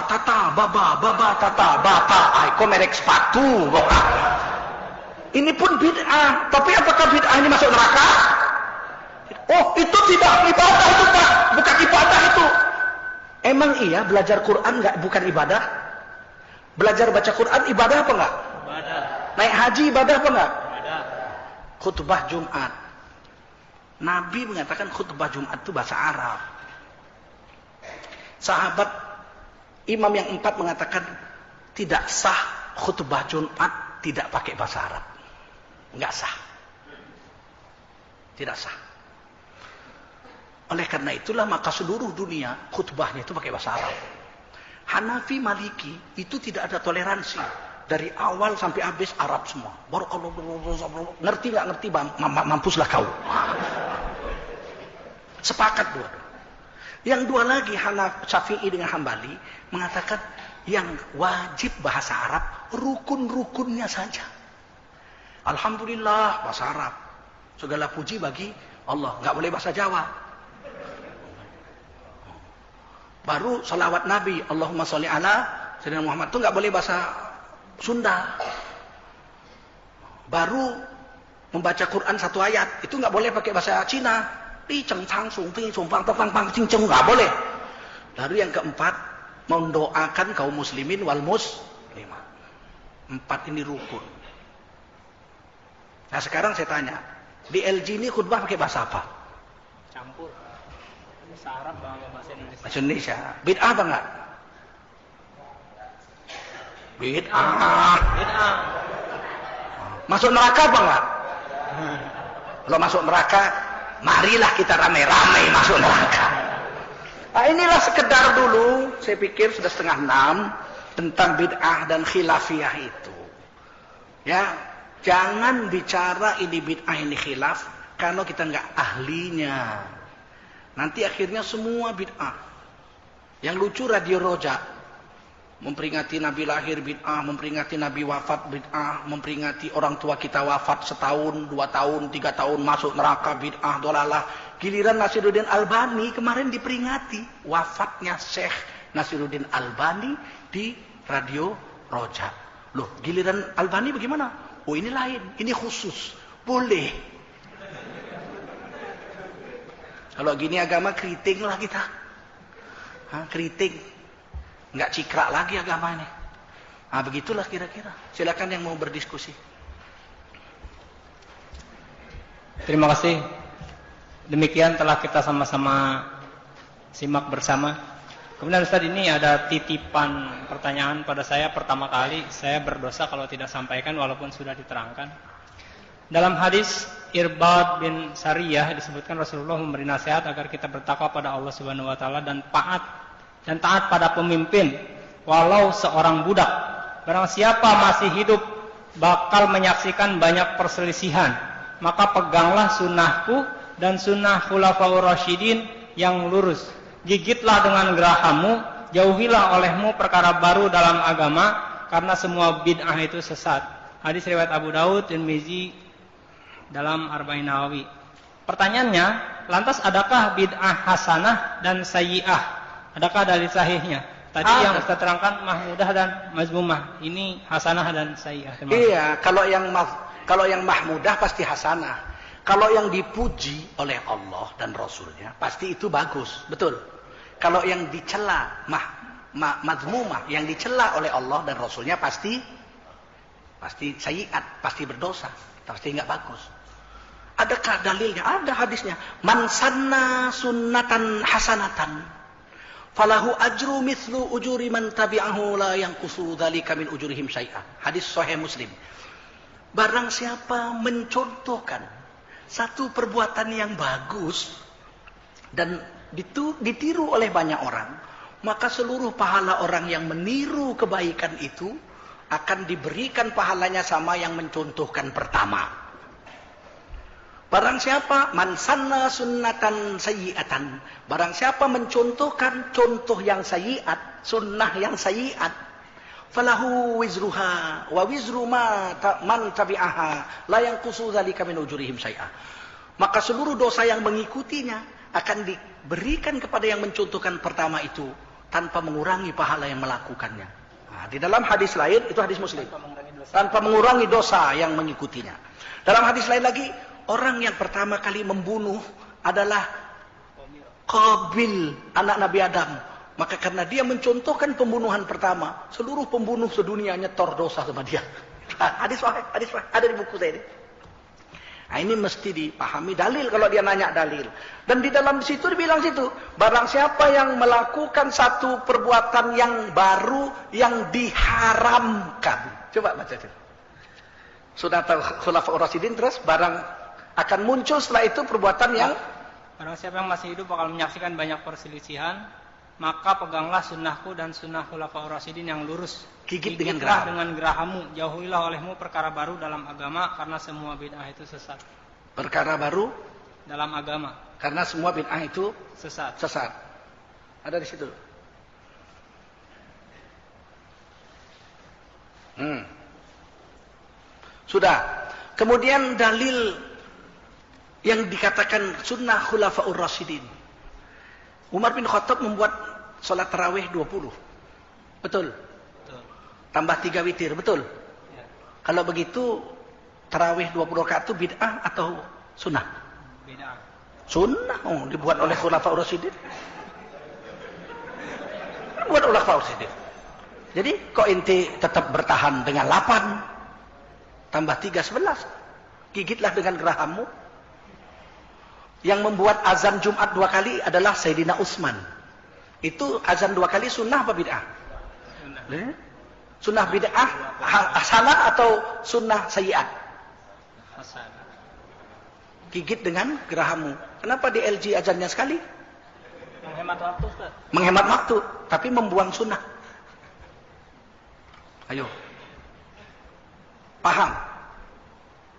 tata, bata, kok merek sepatu kok. Ini pun bid'ah, tapi apakah bid'ah ini masuk neraka? Oh, itu tidak ibadah itu, Pak. Bukan ibadah itu. Emang iya belajar Quran bukan ibadah? Belajar baca Quran ibadah apa enggak? Ibadah. Naik haji ibadah apa enggak? Ibadah. Khutbah Jumat. Nabi mengatakan khutbah Jumat itu bahasa Arab. Sahabat imam yang 4 mengatakan tidak sah khutbah Jumat tidak pakai bahasa Arab. Enggak sah. Tidak sah. Oleh karena itulah maka seluruh dunia khutbahnya itu pakai bahasa Arab. Hanafi, Maliki itu tidak ada toleransi. Dari awal sampai habis Arab semua. Barakallahu, ngerti nggak ngerti, mampuslah kau. Sepakat dua. Yang dua lagi Syafi'i dengan Hambali mengatakan yang wajib bahasa Arab rukun-rukunnya saja. Alhamdulillah bahasa Arab. Segala puji bagi Allah. Nggak boleh bahasa Jawa. Baru salawat Nabi, Allahumma sholli ala Sayyidina Muhammad, itu nggak boleh bahasa Sunda. Baru membaca Quran satu ayat, itu nggak boleh pakai bahasa Cina. Nggak boleh. Lalu yang keempat, mendoakan kaum muslimin wal muslimat. 4 ini rukun. Nah sekarang saya tanya, di LG ini khutbah pakai bahasa apa? Campur. Bahasa Arab sama bahasa Indonesia. Bahasa Indonesia. Bid'ah apa enggak? Bid'ah. Masuk neraka apa enggak? Kalau masuk neraka, marilah kita ramai-ramai masuk neraka. Nah inilah sekedar dulu, saya pikir sudah 5:30 tentang bid'ah dan khilafiyah itu. Ya, jangan bicara ini bid'ah ini khilaf kalau kita enggak ahlinya. Nanti akhirnya semua bid'ah. Yang lucu Radio Roja memperingati Nabi lahir bid'ah, memperingati Nabi wafat bid'ah, memperingati orang tua kita wafat setahun, 2 tahun, 3 tahun masuk neraka bid'ah, dolalah. Giliran Nasiruddin Albani kemarin diperingati wafatnya Syekh Nasiruddin Albani di Radio Roja. Loh, giliran Albani bagaimana? Oh ini lain, ini khusus. Boleh. Kalau gini agama keriting lah kita. Keriting. Nggak cikrak lagi agama ini. Begitulah kira-kira. Silakan yang mau berdiskusi. Terima kasih. Demikian telah kita sama-sama simak bersama. Kemudian Ustaz, ini ada titipan pertanyaan pada saya pertama kali. Saya berdosa kalau tidak sampaikan walaupun sudah diterangkan. Dalam hadis Irbad bin Sariyah disebutkan Rasulullah memberi nasihat agar kita bertakwa pada Allah Subhanahu wa taala dan taat pada pemimpin walau seorang budak. Barang siapa masih hidup bakal menyaksikan banyak perselisihan, maka peganglah sunnahku dan sunnah khulafaur rasyidin yang lurus. Gigitlah dengan gerahammu, jauhilah olehmu perkara baru dalam agama, karena semua bid'ah itu sesat. Hadis riwayat Abu Daud dan Mizi dalam Arba'in Nawawi. Pertanyaannya, lantas adakah bid'ah hasanah dan sayyi'ah? Adakah dalil sahihnya? Tadi yang Ustaz terangkan mahmudah dan mazmumah. Ini hasanah dan sayyi'ah. Iya, kalau yang mahmudah pasti hasanah. Kalau yang dipuji oleh Allah dan Rasulnya pasti itu bagus, betul. Kalau yang dicela mazmumah, yang dicela oleh Allah dan Rasulnya pasti sayyi'at, pasti berdosa, pasti enggak bagus. Adakah dalilnya? Ada hadisnya. Man sanna sunnatan hasanatan falahu ajru mithlu ujuri man tabi'ahu la yanqusu dzalika min ujurihim syai'an. Hadis sahih Muslim. Barang siapa mencontohkan satu perbuatan yang bagus dan ditiru oleh banyak orang, maka seluruh pahala orang yang meniru kebaikan itu akan diberikan pahalanya sama yang mencontohkan pertama. Barang siapa man sanna sunnatan sayyi'atan, barang siapa mencontohkan contoh yang sayyi'at, sunnah yang sayyi'at, falahu wizruha wa wizru man tabi'aha la yanqusu dzalika min ujurihim syai'a. Maka seluruh dosa yang mengikutinya akan diberikan kepada yang mencontohkan pertama itu tanpa mengurangi pahala yang melakukannya. Nah, di dalam hadis lain, itu hadis Muslim, tanpa mengurangi dosa yang mengikutinya. Dalam hadis lain lagi, orang yang pertama kali membunuh adalah Qabil, anak Nabi Adam. Maka karena dia mencontohkan pembunuhan pertama, seluruh pembunuh sedunia nyetor dosa sama dia. Hadis ada di buku saya ini. Nah, ini mesti dipahami dalil kalau dia nanya dalil. Dan di dalam situ dibilang situ, barang siapa yang melakukan satu perbuatan yang baru yang diharamkan. Coba baca itu. Sunatul Khulafaur Rasyidin, terus barang akan muncul setelah itu perbuatan yang barang siapa yang masih hidup bakal menyaksikan banyak perselisihan, maka peganglah sunnahku dan sunnah Khulafaur Rasyidin yang lurus. Gigit dengan geraham. Dengan gerahammu, jauhilah olehmu perkara baru dalam agama, karena semua bid'ah itu sesat. Perkara baru dalam agama, karena semua bid'ah itu sesat. Ada di situ. Sudah. Kemudian dalil yang dikatakan sunnah Khulafaur Rasyidin. Umar bin Khattab membuat sholat tarawih 20. Betul? Tambah 3 witir, betul? Ya. Kalau begitu, tarawih 20 rakaat itu bid'ah atau sunnah? Bid'ah. Sunnah, dibuat oleh Khulafaur Rasyidin. Dibuat oleh Khulafaur Rasyidin. Jadi, kok inti tetap bertahan dengan 8, tambah 3, 11. Gigitlah dengan gerahammu. Yang membuat azan Jumat 2 kali adalah Sayyidina Utsman. Itu azan 2 kali sunnah apa bid'ah? Sunnah. Sunnah bid'ah hasanah atau sunnah sayyi'at? Hasanah. Gigit dengan gerahammu. Kenapa di LG azannya sekali? Menghemat waktu, Ustaz. Menghemat waktu, tapi membuang sunnah. Ayo. Paham?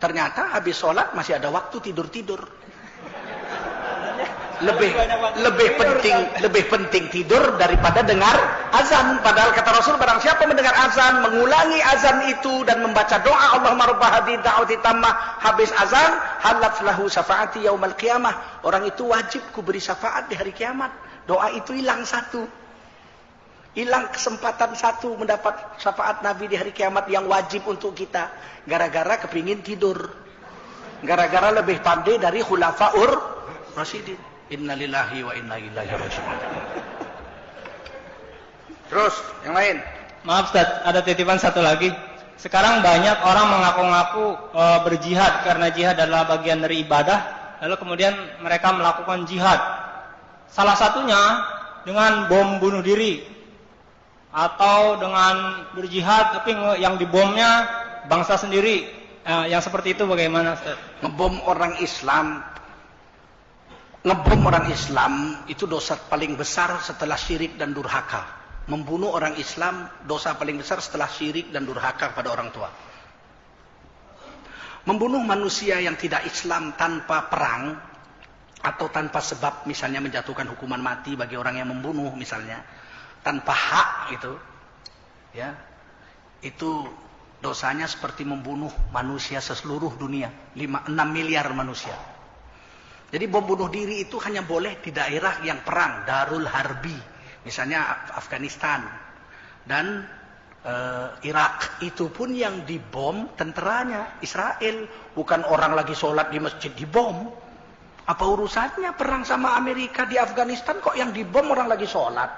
Ternyata habis sholat masih ada waktu tidur-tidur. Lebih penting tidur daripada dengar azan. Padahal kata Rasul, barang siapa mendengar azan, mengulangi azan itu dan membaca doa Allahumma rabb hadhihi da'wati tammah habis azan, halat lahu syafaati yaumal qiyamah. Orang itu wajib kuberi syafaat di hari kiamat. Doa itu hilang satu. Hilang kesempatan satu mendapat syafaat Nabi di hari kiamat yang wajib untuk kita. Gara-gara kepingin tidur. Gara-gara lebih pandai dari Khulafaur Rasyidin. Innalillahi wa inna ilaihi raji'un. Terus, yang lain. Maaf Ustaz, ada titipan satu lagi. Sekarang banyak orang mengaku-ngaku berjihad karena jihad adalah bagian dari ibadah. Lalu kemudian mereka melakukan jihad. Salah satunya dengan bom bunuh diri. Atau dengan berjihad tapi yang dibomnya bangsa sendiri. Yang seperti itu bagaimana Ustaz? Ngebom orang Islam itu dosa paling besar setelah syirik dan durhaka. Membunuh orang Islam dosa paling besar setelah syirik dan durhaka pada orang tua. Membunuh manusia yang tidak Islam tanpa perang atau tanpa sebab, misalnya menjatuhkan hukuman mati bagi orang yang membunuh misalnya, tanpa hak ya, itu dosanya seperti membunuh manusia seluruh dunia, 6 miliar manusia. Jadi bom bunuh diri itu hanya boleh di daerah yang perang, Darul Harbi, misalnya Afghanistan dan Irak. Itu pun yang dibom tenteranya Israel, bukan orang lagi sholat di masjid dibom. Apa urusannya perang sama Amerika di Afghanistan kok yang dibom orang lagi sholat?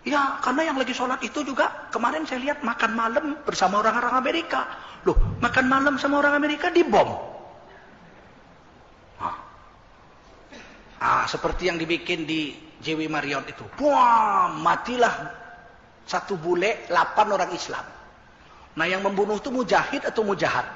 Ya, karena yang lagi sholat itu juga kemarin saya lihat makan malam bersama orang-orang Amerika. Loh, makan malam sama orang Amerika dibom. Seperti yang dibikin di JW Marriott itu. Wah, matilah satu bule 8 orang Islam. Nah, yang membunuh itu mujahid atau mujahad?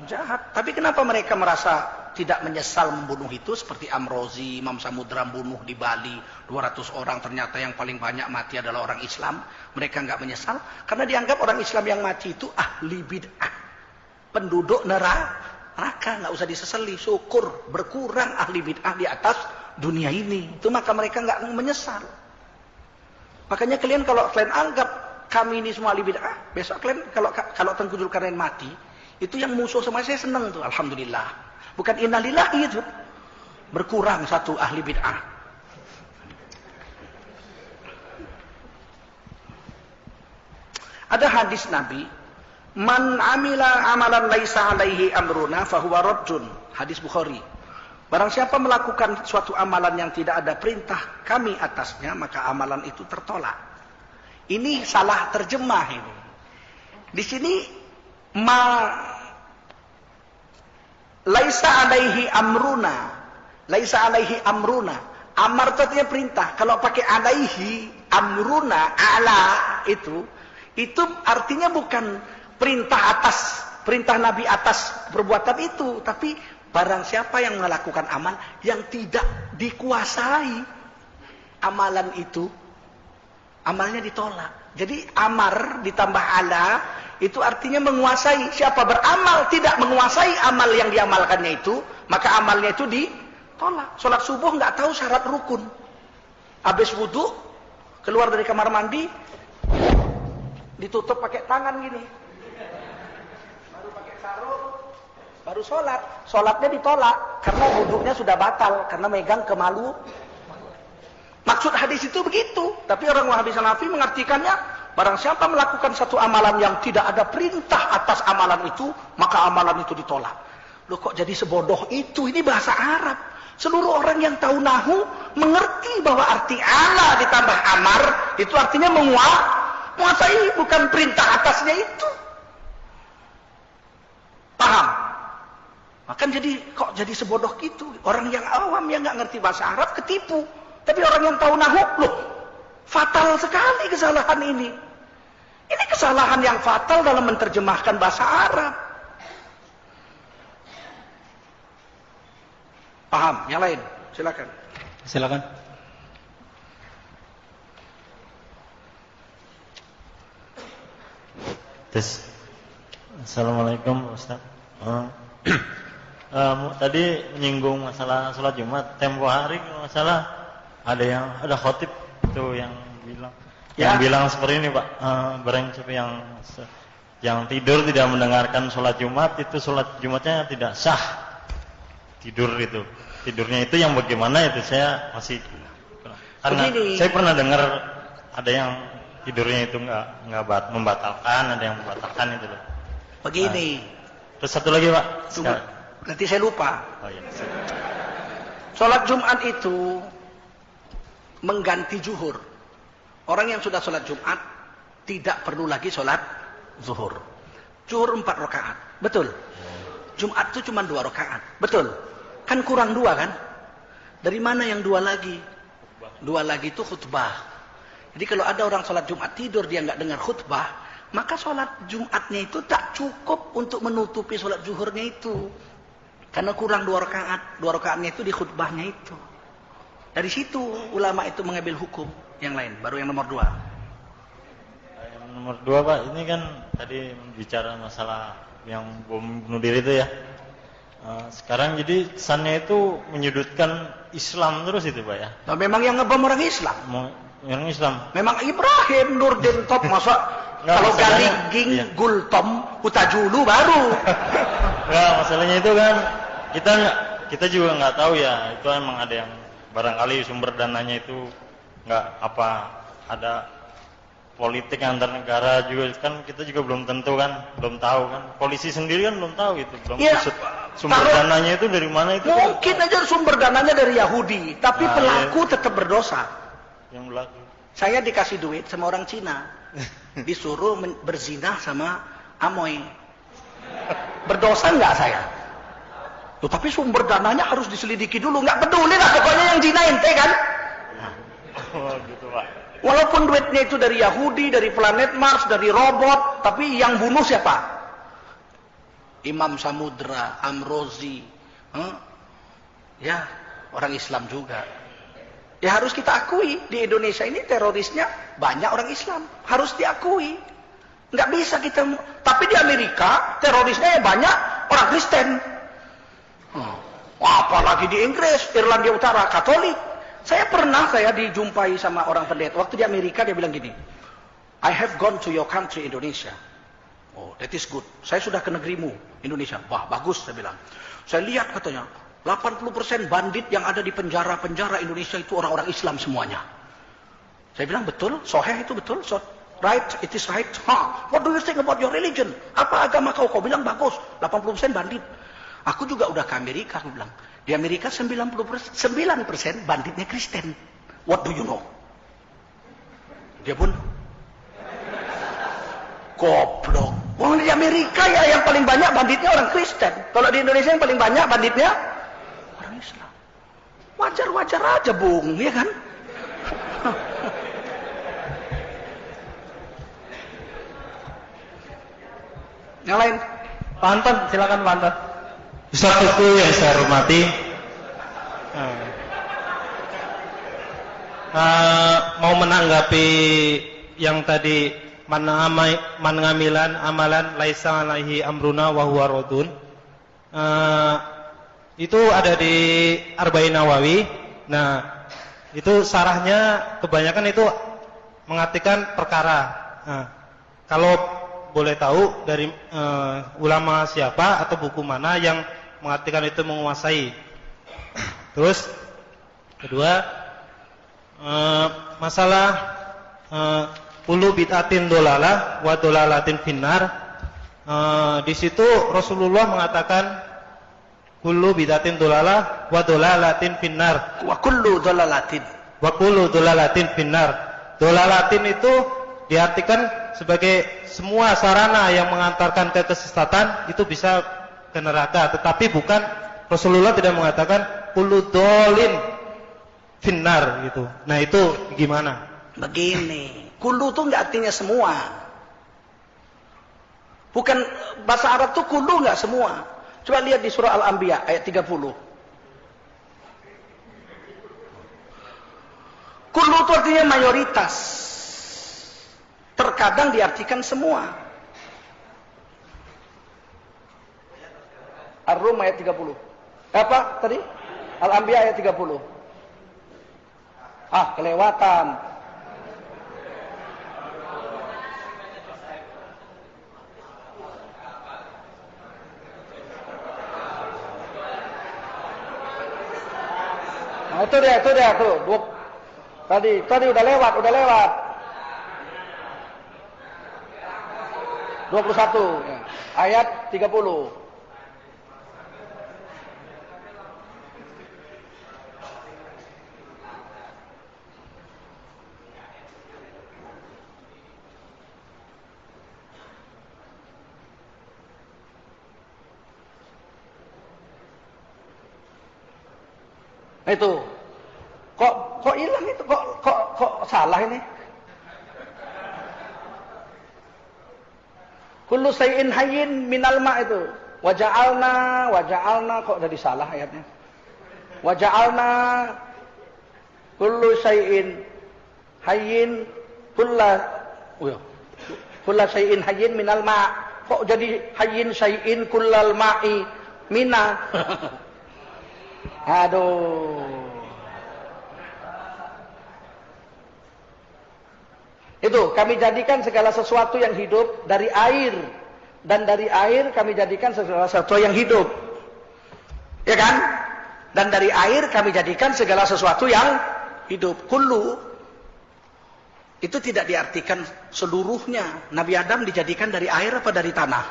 Jahat. Tapi kenapa mereka merasa tidak menyesal membunuh itu, seperti Amrozi, Imam Samudra bunuh di Bali 200 orang, ternyata yang paling banyak mati adalah orang Islam. Mereka nggak menyesal karena dianggap orang Islam yang mati itu ahli bid'ah, penduduk neraka, nggak usah disesali, syukur berkurang ahli bid'ah di atas dunia ini. Itu maka mereka nggak menyesal. Makanya kalian kalau kalian anggap kami ini semua ahli bid'ah, besok kalian kalau Tengku Zulkarnain mati, itu yang musuh sama saya senang tuh, alhamdulillah. Bukan innalillahi itu. Berkurang satu ahli bid'ah. Ada hadis Nabi, "Man amila amalan laisa alaihi amruna fahuwa raddun." Hadis Bukhari. Barang siapa melakukan suatu amalan yang tidak ada perintah kami atasnya, maka amalan itu tertolak. Ini salah terjemah ini. Di sini laisa alaihi amruna, laisa alaihi amruna. Amar itu artinya perintah. Kalau pakai alaihi amruna, ala itu artinya bukan perintah Nabi atas perbuatan itu, tapi barang siapa yang melakukan amal yang tidak dikuasai amalan itu, amalnya ditolak. Jadi amar ditambah ala itu artinya menguasai. Siapa beramal tidak menguasai amal yang diamalkannya itu, maka amalnya itu ditolak. Sholat subuh nggak tahu syarat rukun. Habis wudhu, keluar dari kamar mandi, ditutup pakai tangan gini. Baru pakai sarung, baru sholat. Sholatnya ditolak karena wudhunya sudah batal, karena megang kemalu. Maksud hadis itu begitu. Tapi orang Wahabi Salafi mengartikannya, barang siapa melakukan satu amalan yang tidak ada perintah atas amalan itu, maka amalan itu ditolak. Loh, kok jadi sebodoh itu? Ini bahasa Arab. Seluruh orang yang tahu nahu mengerti bahwa arti ala ditambah amar itu artinya menguasai, bukan perintah atasnya itu. Paham? Maka kok jadi sebodoh gitu? Orang yang awam yang nggak ngerti bahasa Arab ketipu. Tapi orang yang tahu nahu, loh, fatal sekali kesalahan ini. Ini kesalahan yang fatal dalam menerjemahkan bahasa Arab. Paham? Yang lain, silakan. Silakan. Assalamualaikum Ustaz. Tadi menyinggung masalah sholat Jumat. Tempo hari masalah ada khotib itu yang bilang seperti ini, Pak. Barang siapa yang tidur tidak mendengarkan sholat Jumat, itu sholat Jumatnya tidak sah. Tidurnya itu yang bagaimana itu saya masih, karena begini, saya pernah dengar ada yang tidurnya itu nggak membatalkan, ada yang membatalkan itu loh. Begini. Terus satu lagi, Pak. Nanti saya lupa. Oh, iya. Sholat Jumat itu mengganti zuhur. Orang yang sudah sholat Jumat tidak perlu lagi sholat zuhur. Zuhur 4 rakaat, betul. Jumat itu cuma 2 rakaat, betul. Kan kurang 2 kan? Dari mana yang 2 lagi? 2 lagi itu khutbah. Jadi kalau ada orang sholat Jumat tidur dia nggak dengar khutbah, maka sholat Jumatnya itu tak cukup untuk menutupi sholat zuhurnya itu. Karena kurang 2 rakaat. 2 rakaatnya itu di khutbahnya itu. Dari situ ulama itu mengambil hukum. Yang lain, baru yang nomor 2. Yang nomor 2, Pak, ini kan tadi bicara masalah yang bom bunuh diri itu ya. Sekarang jadi kesannya itu menyudutkan Islam terus itu, Pak ya. Nah, memang yang ngebom orang Islam. Orang Islam. Memang Ibrahim Nurdin Top, masa kalau Galingging Gultom Utajulu baru. Enggak, masalahnya itu kan kita juga nggak tahu ya, itu emang ada yang barangkali sumber dananya itu nggak ada politik antar negara juga kan, kita juga belum tentu kan, belum tahu kan, polisi sendiri kan belum tahu itu, belum ya, sumber dananya itu dari mana itu mungkin kan aja sumber dananya dari Yahudi, tapi pelaku tetap berdosa. Yang pelaku, saya dikasih duit sama orang Cina, disuruh berzina sama Amoy, berdosa nggak saya? Tuh, tapi sumber dananya harus diselidiki dulu. Nggak peduli lah, pokoknya yang zina ente kan. Oh, gitu, Pak. Walaupun duitnya itu dari Yahudi, dari planet Mars, dari robot, tapi yang bunuh siapa? Imam Samudra, Amrozi, ya orang Islam juga. Ya harus kita akui, di Indonesia ini terorisnya banyak orang Islam, harus diakui. Nggak bisa kita, tapi di Amerika terorisnya banyak orang Kristen. Apalagi di Inggris, Irlandia Utara, Katolik. Saya dijumpai sama orang pendeta. Waktu di Amerika dia bilang gini, I have gone to your country Indonesia. Oh, that is good. Saya sudah ke negerimu Indonesia. Wah, bagus, saya bilang. Saya lihat katanya, 80% bandit yang ada di penjara-penjara Indonesia itu orang-orang Islam semuanya. Saya bilang, betul? Soheh itu betul? Right, it is right. What do you think about your religion? Apa agama kau? Kau bilang bagus. 80% bandit. Aku juga udah ke Amerika, aku bilang. Di Amerika 9% banditnya Kristen. What do you know? Dia pun goblok. Wong di Amerika ya yang paling banyak banditnya orang Kristen. Kalau di Indonesia yang paling banyak banditnya orang Islam. Wajar-wajar aja, Bung, ya kan? Yang lain, Pak Anton, silakan Pak Anton. Ustaz itu yang saya hormati, mau menanggapi yang tadi man ngamilan amalan laisa alaihi amruna wa huwa radun. Itu ada di Arba'in Nawawi. Nah, itu sarahnya kebanyakan itu mengartikan perkara. Nah, kalau boleh tahu dari ulama siapa atau buku mana yang mengartikan itu menguasai. Terus kedua, masalah kullu bid'atin dolalah wa dolalatin finnar. Di situ Rasulullah mengatakan kullu bid'atin dolalah wa dolalatin finnar. wa kullu dhalalatin. Wa kullu dolalatin finnar. Dolalatin itu diartikan sebagai semua sarana yang mengantarkan ke kesesatan itu bisa ke neraka, tetapi bukan, Rasulullah tidak mengatakan kullu dolin finnar gitu. Nah, itu gimana? Begini, kullu itu nggak artinya semua. Bukan, bahasa Arab tuh kullu nggak semua. Coba lihat di surah Al-Anbiya ayat 30. Kullu itu artinya mayoritas. Terkadang diartikan semua. Ar-Rum ayat 30. Apa tadi? Al-Anbiya ayat 30. Kelewatan. Nah, itu dia tuh. Tadi udah lewat. 21 ya. Ayat 30. Itu kok hilang itu, kok salah ini. Kullu shay'in hayyin minal ma' itu. Waja'alna kok jadi salah ayatnya. Waja'alna kullu shay'in hayyin kullu shay'in hayyin minal ma'. Kok jadi hayyin shay'in kullal ma'i mina. Aduh. Itu kami jadikan segala sesuatu yang hidup dari air, dan dari air kami jadikan segala sesuatu yang hidup. Ya kan? Dan dari air kami jadikan segala sesuatu yang hidup. Kullu itu tidak diartikan seluruhnya. Nabi Adam dijadikan dari air apa dari tanah?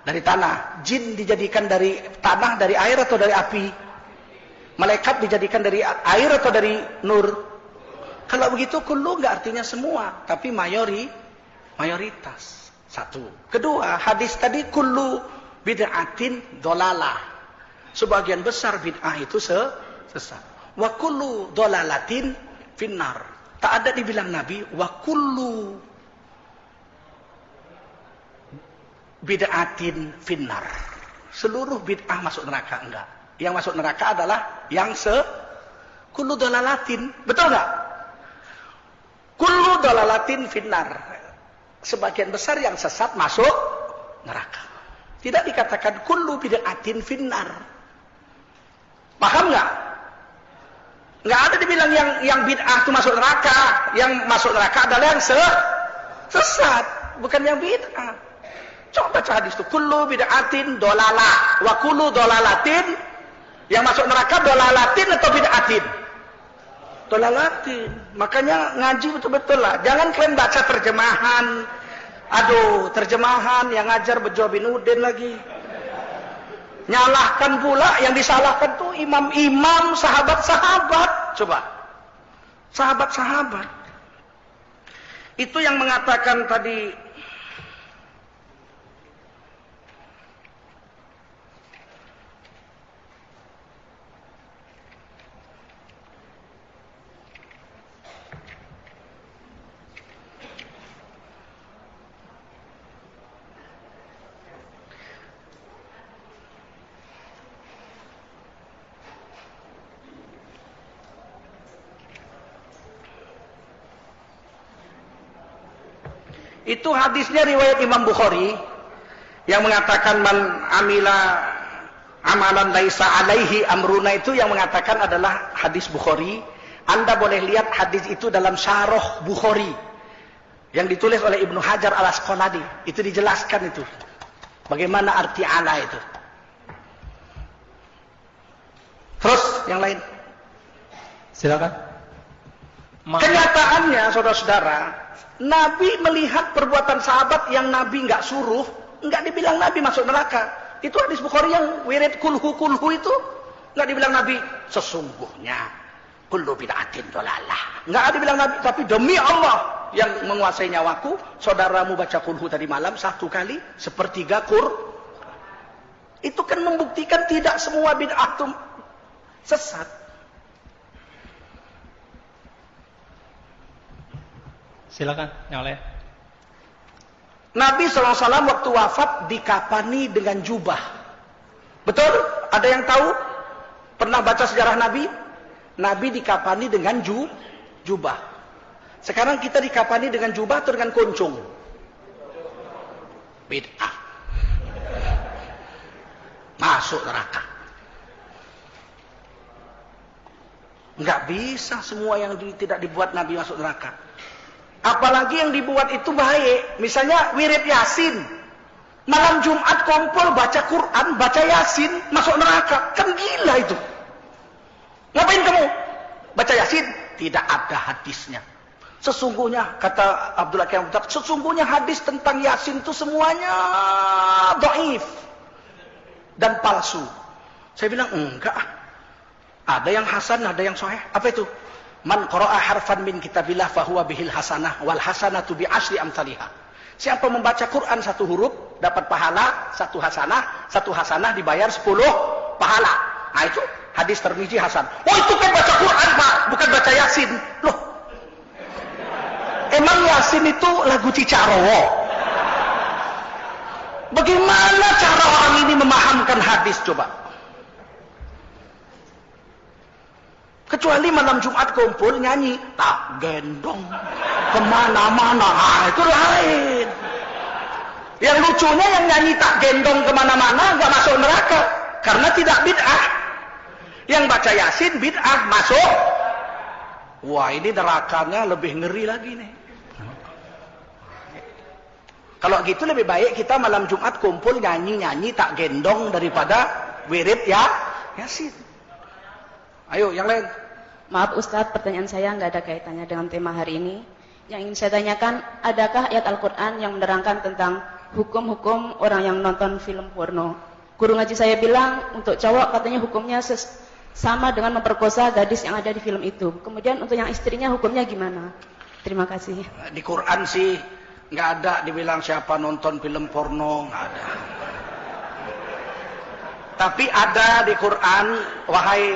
Dari tanah. Jin dijadikan dari tanah, dari air atau dari api? Malaikat dijadikan dari air atau dari nur? Kalau begitu kullu nggak artinya semua, tapi mayoritas. Satu. Kedua, hadis tadi kullu bid'atin dolalah. Sebagian besar bid'ah itu sesat. Wa kullu dolalatin finnar. Tak ada dibilang Nabi wa kullu bid'atin finnar. Seluruh bid'ah masuk neraka, enggak. Yang masuk neraka adalah yang kullu dolalatin. Betul enggak? Kullu dolalatin finnar. Sebagian besar yang sesat masuk neraka. Tidak dikatakan kullu bid'atin finnar. Paham enggak? Enggak ada dibilang yang bid'ah itu masuk neraka. Yang masuk neraka adalah yang sesat, bukan yang bid'ah. Coba baca hadis itu. Kullu bid'atin dolalah wa kullu dolalatin. Yang masuk neraka dolalatin atau bid'atin? Dolalatin. Makanya ngaji betul-betul lah. Jangan kalian baca terjemahan. Aduh, terjemahan yang ngajar Bejo bin Udin lagi. Nyalahkan pula, yang disalahkan tuh imam-imam, sahabat-sahabat. Coba. Sahabat-sahabat. Itu yang mengatakan tadi, itu hadisnya riwayat Imam Bukhari yang mengatakan man amila amalan laisa alaihi amruna, itu yang mengatakan adalah hadis Bukhari. Anda boleh lihat hadis itu dalam Syarah Bukhari yang ditulis oleh Ibnu Hajar Al-Asqalani. Itu dijelaskan itu. Bagaimana arti ala itu. Terus yang lain. Silakan. Kenyataannya saudara-saudara, Nabi melihat perbuatan sahabat yang Nabi nggak suruh, nggak dibilang Nabi masuk neraka. Itu hadis Bukhari yang wirid kulhu itu, nggak dibilang Nabi sesungguhnya kullu bid'atin dolalah. Nggak ada dibilang Nabi, tapi demi Allah yang menguasai nyawaku, saudaramu baca kulhu tadi malam 1 kali, sepertiga itu kan membuktikan tidak semua bid'ah itu sesat. Silakan, yang lain. Nabi SAW waktu wafat dikapani dengan jubah. Betul? Ada yang tahu? Pernah baca sejarah Nabi? Nabi dikapani dengan jubah. Sekarang kita dikapani dengan jubah atau dengan kuncung? Bid'ah. Masuk neraka. Enggak bisa semua yang tidak dibuat Nabi masuk neraka. Apalagi yang dibuat itu baik. Misalnya wirid Yasin. Malam Jumat kumpul baca Quran, baca Yasin, masuk neraka. Kan gila itu. Ngapain kamu? Baca Yasin? Tidak ada hadisnya. Sesungguhnya, kata Abdullah Qiyam, sesungguhnya hadis tentang Yasin itu semuanya dhaif dan palsu. Saya bilang, enggak. Ada yang hasan, ada yang sahih. Apa itu? Man qara'a harfan min kitabillah fahuwa bihil hasanah wal hasanatu bi asyri amsalihha. Siapa membaca Quran 1 huruf dapat pahala 1 hasanah, 1 hasanah dibayar 10 pahala. Nah itu hadis Tirmizi hasan. Oh itu kan baca Quran Pak, bukan baca Yasin. Loh. Emang Yasin itu lagu Cicarowo? Bagaimana cara orang ini memahamkan hadis coba? Kecuali malam Jumat kumpul nyanyi tak gendong kemana-mana, nah, itu lain. Yang lucunya yang nyanyi tak gendong kemana-mana nggak masuk neraka karena tidak bid'ah. Yang baca Yasin bid'ah masuk. Wah ini nerakanya lebih ngeri lagi nih. Kalau gitu lebih baik kita malam Jumat kumpul nyanyi-nyanyi tak gendong daripada wirid ya Yasin. Ayo yang lain. Maaf Ustadz, pertanyaan saya nggak ada kaitannya dengan tema hari ini. Yang ingin saya tanyakan, adakah ayat Al-Quran yang menerangkan tentang hukum-hukum orang yang nonton film porno? Guru ngaji saya bilang, untuk cowok katanya hukumnya sama dengan memperkosa gadis yang ada di film itu. Kemudian untuk yang istrinya hukumnya gimana? Terima kasih. Di Quran sih nggak ada dibilang siapa nonton film porno, nggak ada. Tapi ada di Quran, wahai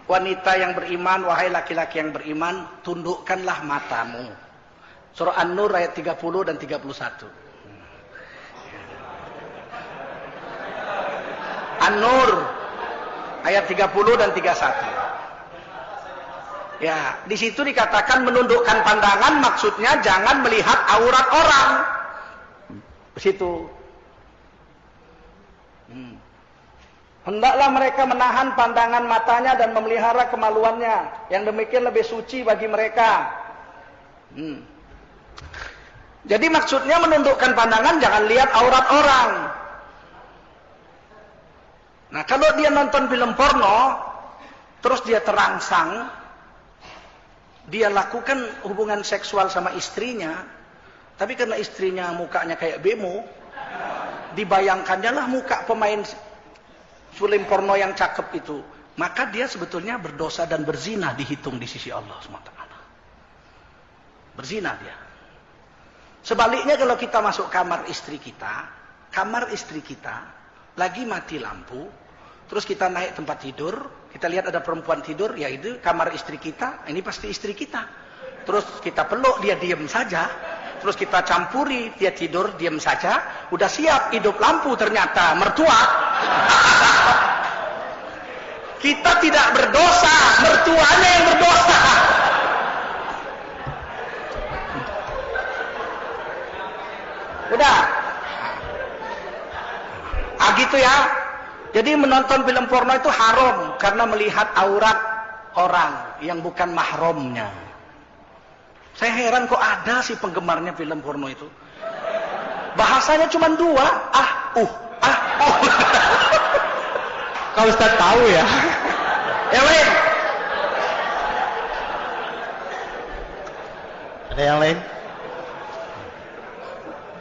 wanita yang beriman, wahai laki-laki yang beriman, tundukkanlah matamu. Surah An-Nur ayat 30 dan 31. An-Nur ayat 30 dan 31. Ya, di situ dikatakan menundukkan pandangan, maksudnya jangan melihat aurat orang. Di situ. Hendaklah mereka menahan pandangan matanya dan memelihara kemaluannya. Yang demikian lebih suci bagi mereka. Jadi maksudnya menundukkan pandangan, jangan lihat aurat orang. Nah, kalau dia nonton film porno, terus dia terangsang, dia lakukan hubungan seksual sama istrinya, tapi karena istrinya mukanya kayak bemo, dibayangkannya lah muka pemain film porno yang cakep itu, maka dia sebetulnya berdosa dan berzina dihitung di sisi Allah SWT. Berzina dia. Sebaliknya kalau kita masuk kamar istri kita lagi mati lampu, terus kita naik tempat tidur, kita lihat ada perempuan tidur, ya itu kamar istri kita, ini pasti istri kita. Terus kita peluk, dia diam saja. Terus kita campuri, dia tidur, diam saja. Udah siap, hidup lampu ternyata mertua. Kita tidak berdosa, mertuanya yang berdosa. Udah. Gitu ya. Jadi menonton film porno itu haram karena melihat aurat orang yang bukan mahramnya. Saya heran kok ada sih penggemarnya film porno itu. Bahasanya cuma dua, Kalau Ustaz tahu ya. Yang lain? Ada yang lain?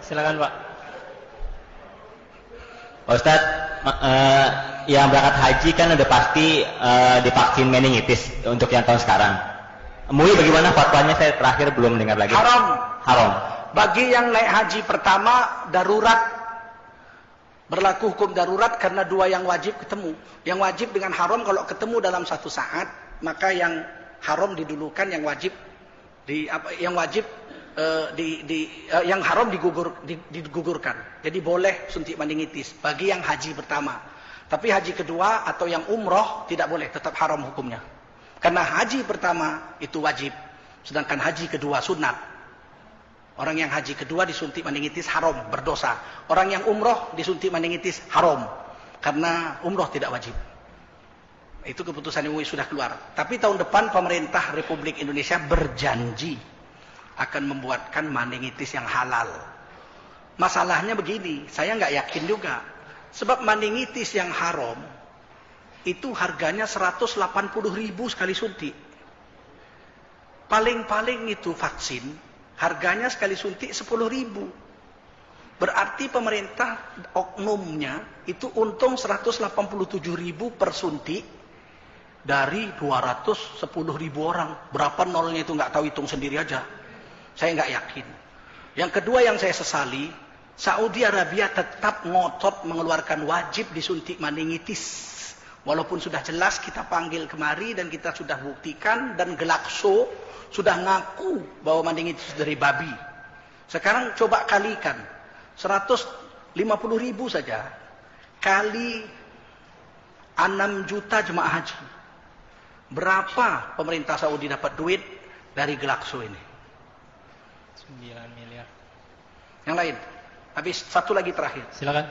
Silakan Pak. Ustaz, yang berangkat haji kan udah pasti divaksin meningitis untuk yang tahun sekarang. MUI bagaimana fatwanya? Saya terakhir belum dengar lagi. Haram. Bagi yang naik haji pertama, darurat. Berlaku hukum darurat karena dua yang wajib ketemu. Yang wajib dengan haram kalau ketemu dalam satu saat, maka yang haram didulukan, yang wajib yang haram digugurkan. Jadi boleh suntik meningitis bagi yang haji pertama. Tapi haji kedua atau yang umroh tidak boleh, tetap haram hukumnya. Karena haji pertama itu wajib, sedangkan haji kedua sunat. Orang yang haji kedua disuntik meningitis haram, berdosa. Orang yang umroh disuntik meningitis haram, karena umroh tidak wajib. Itu keputusan MUI sudah keluar. Tapi tahun depan pemerintah Republik Indonesia berjanji akan membuatkan meningitis yang halal. Masalahnya begini, saya nggak yakin juga. Sebab meningitis yang haram itu harganya 180.000 sekali suntik. Paling-paling itu vaksin harganya sekali suntik 10.000. Berarti pemerintah oknumnya itu untung 187.000 per suntik dari 210.000 orang. Berapa nolnya itu nggak tahu, hitung sendiri aja. Saya nggak yakin. Yang kedua yang saya sesali, Saudi Arabia tetap ngotot mengeluarkan wajib disuntik meningitis. Walaupun sudah jelas kita panggil kemari dan kita sudah buktikan, dan Glaxo sudah ngaku bahwa meningitis dari babi. Sekarang coba kalikan 150.000 saja kali 6 juta jemaah haji. Berapa pemerintah Saudi dapat duit dari Glaxo ini? 9 miliar. Yang lain? Habis satu lagi terakhir. Silakan.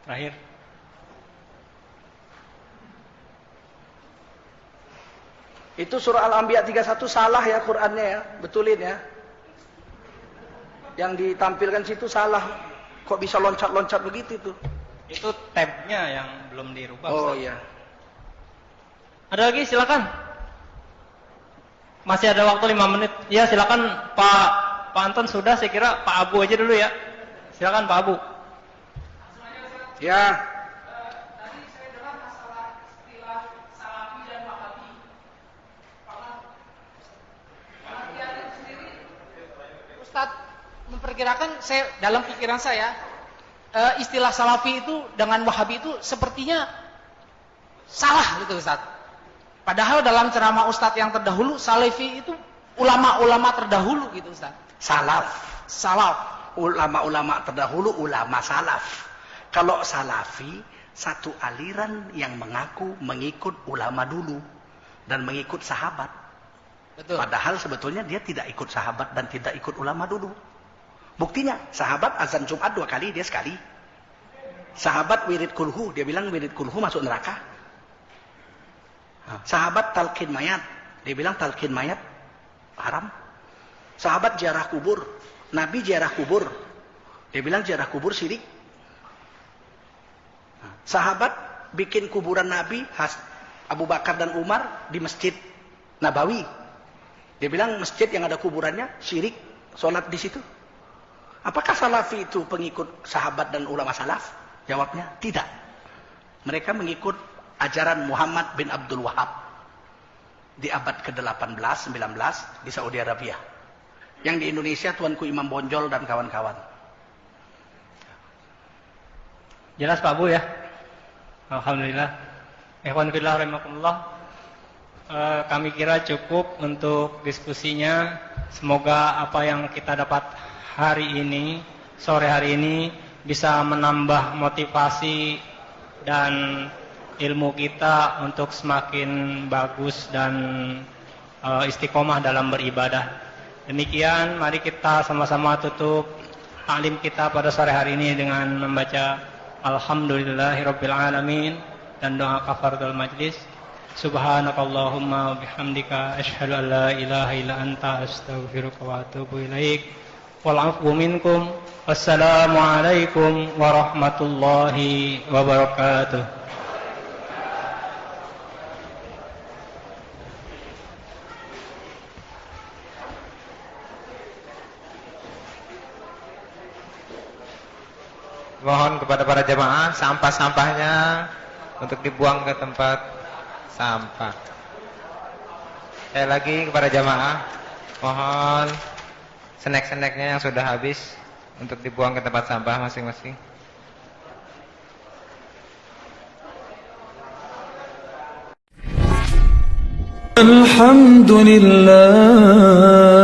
Terakhir. Itu surah Al-Anbiya 31 salah ya Qur'annya ya, betulin ya. Yang ditampilkan situ salah. Kok bisa loncat-loncat begitu tuh? Itu tabnya yang belum dirubah. Oh Ustaz. iya. Ada lagi silakan. Masih ada waktu 5 menit. Ya silakan Pak Anton sudah, saya kira Pak Abu aja dulu ya. Silakan Pak Abu. Ya. Ustaz memperkirakan, saya dalam pikiran saya istilah salafi itu dengan wahabi itu sepertinya salah gitu Ustaz. Padahal dalam ceramah Ustaz yang terdahulu, salafi itu ulama-ulama terdahulu gitu Ustaz. Salaf. Ulama-ulama terdahulu, ulama salaf. Kalau salafi, satu aliran yang mengaku mengikut ulama dulu dan mengikut sahabat. Betul. Padahal sebetulnya dia tidak ikut sahabat dan tidak ikut ulama dulu. Buktinya, sahabat azan Jumat 2 kali, dia sekali. Sahabat wirid kulhu, dia bilang wirid kulhu masuk neraka. Sahabat talqin mayat, dia bilang talqin mayat haram. Sahabat ziarah kubur, Nabi ziarah kubur, dia bilang ziarah kubur syirik. Sahabat bikin kuburan Nabi, Abu Bakar dan Umar di Masjid Nabawi. Dia bilang masjid yang ada kuburannya syirik, sholat di situ. Apakah salafi itu pengikut sahabat dan ulama salaf? Jawabnya tidak. Mereka mengikut ajaran Muhammad bin Abdul Wahab di abad ke-18, 19 di Saudi Arabia. Yang di Indonesia Tuanku Imam Bonjol dan kawan-kawan. Jelas Pak Bu ya? Alhamdulillah. Ikhwan fillah rahimakumullah. Kami kira cukup untuk diskusinya. Semoga apa yang kita dapat hari ini, sore hari ini, bisa menambah motivasi dan ilmu kita untuk semakin bagus dan istiqomah dalam beribadah. Demikian, mari kita sama-sama tutup taklim kita pada sore hari ini dengan membaca Alhamdulillahirabbil alamin dan doa kafaratul majlis. Subhanakallahumma wa bihamdika asyhadu an la ilaha illa anta astaghfiruka wa atubu ilaik. Wal 'afwu minkum. Wassalamualaikum warahmatullahi wabarakatuh. Mohon kepada para jamaah sampah-sampahnya untuk dibuang ke tempat sampah. Sekali lagi kepada jamaah, mohon snack-snacknya yang sudah habis untuk dibuang ke tempat sampah masing-masing. Alhamdulillah.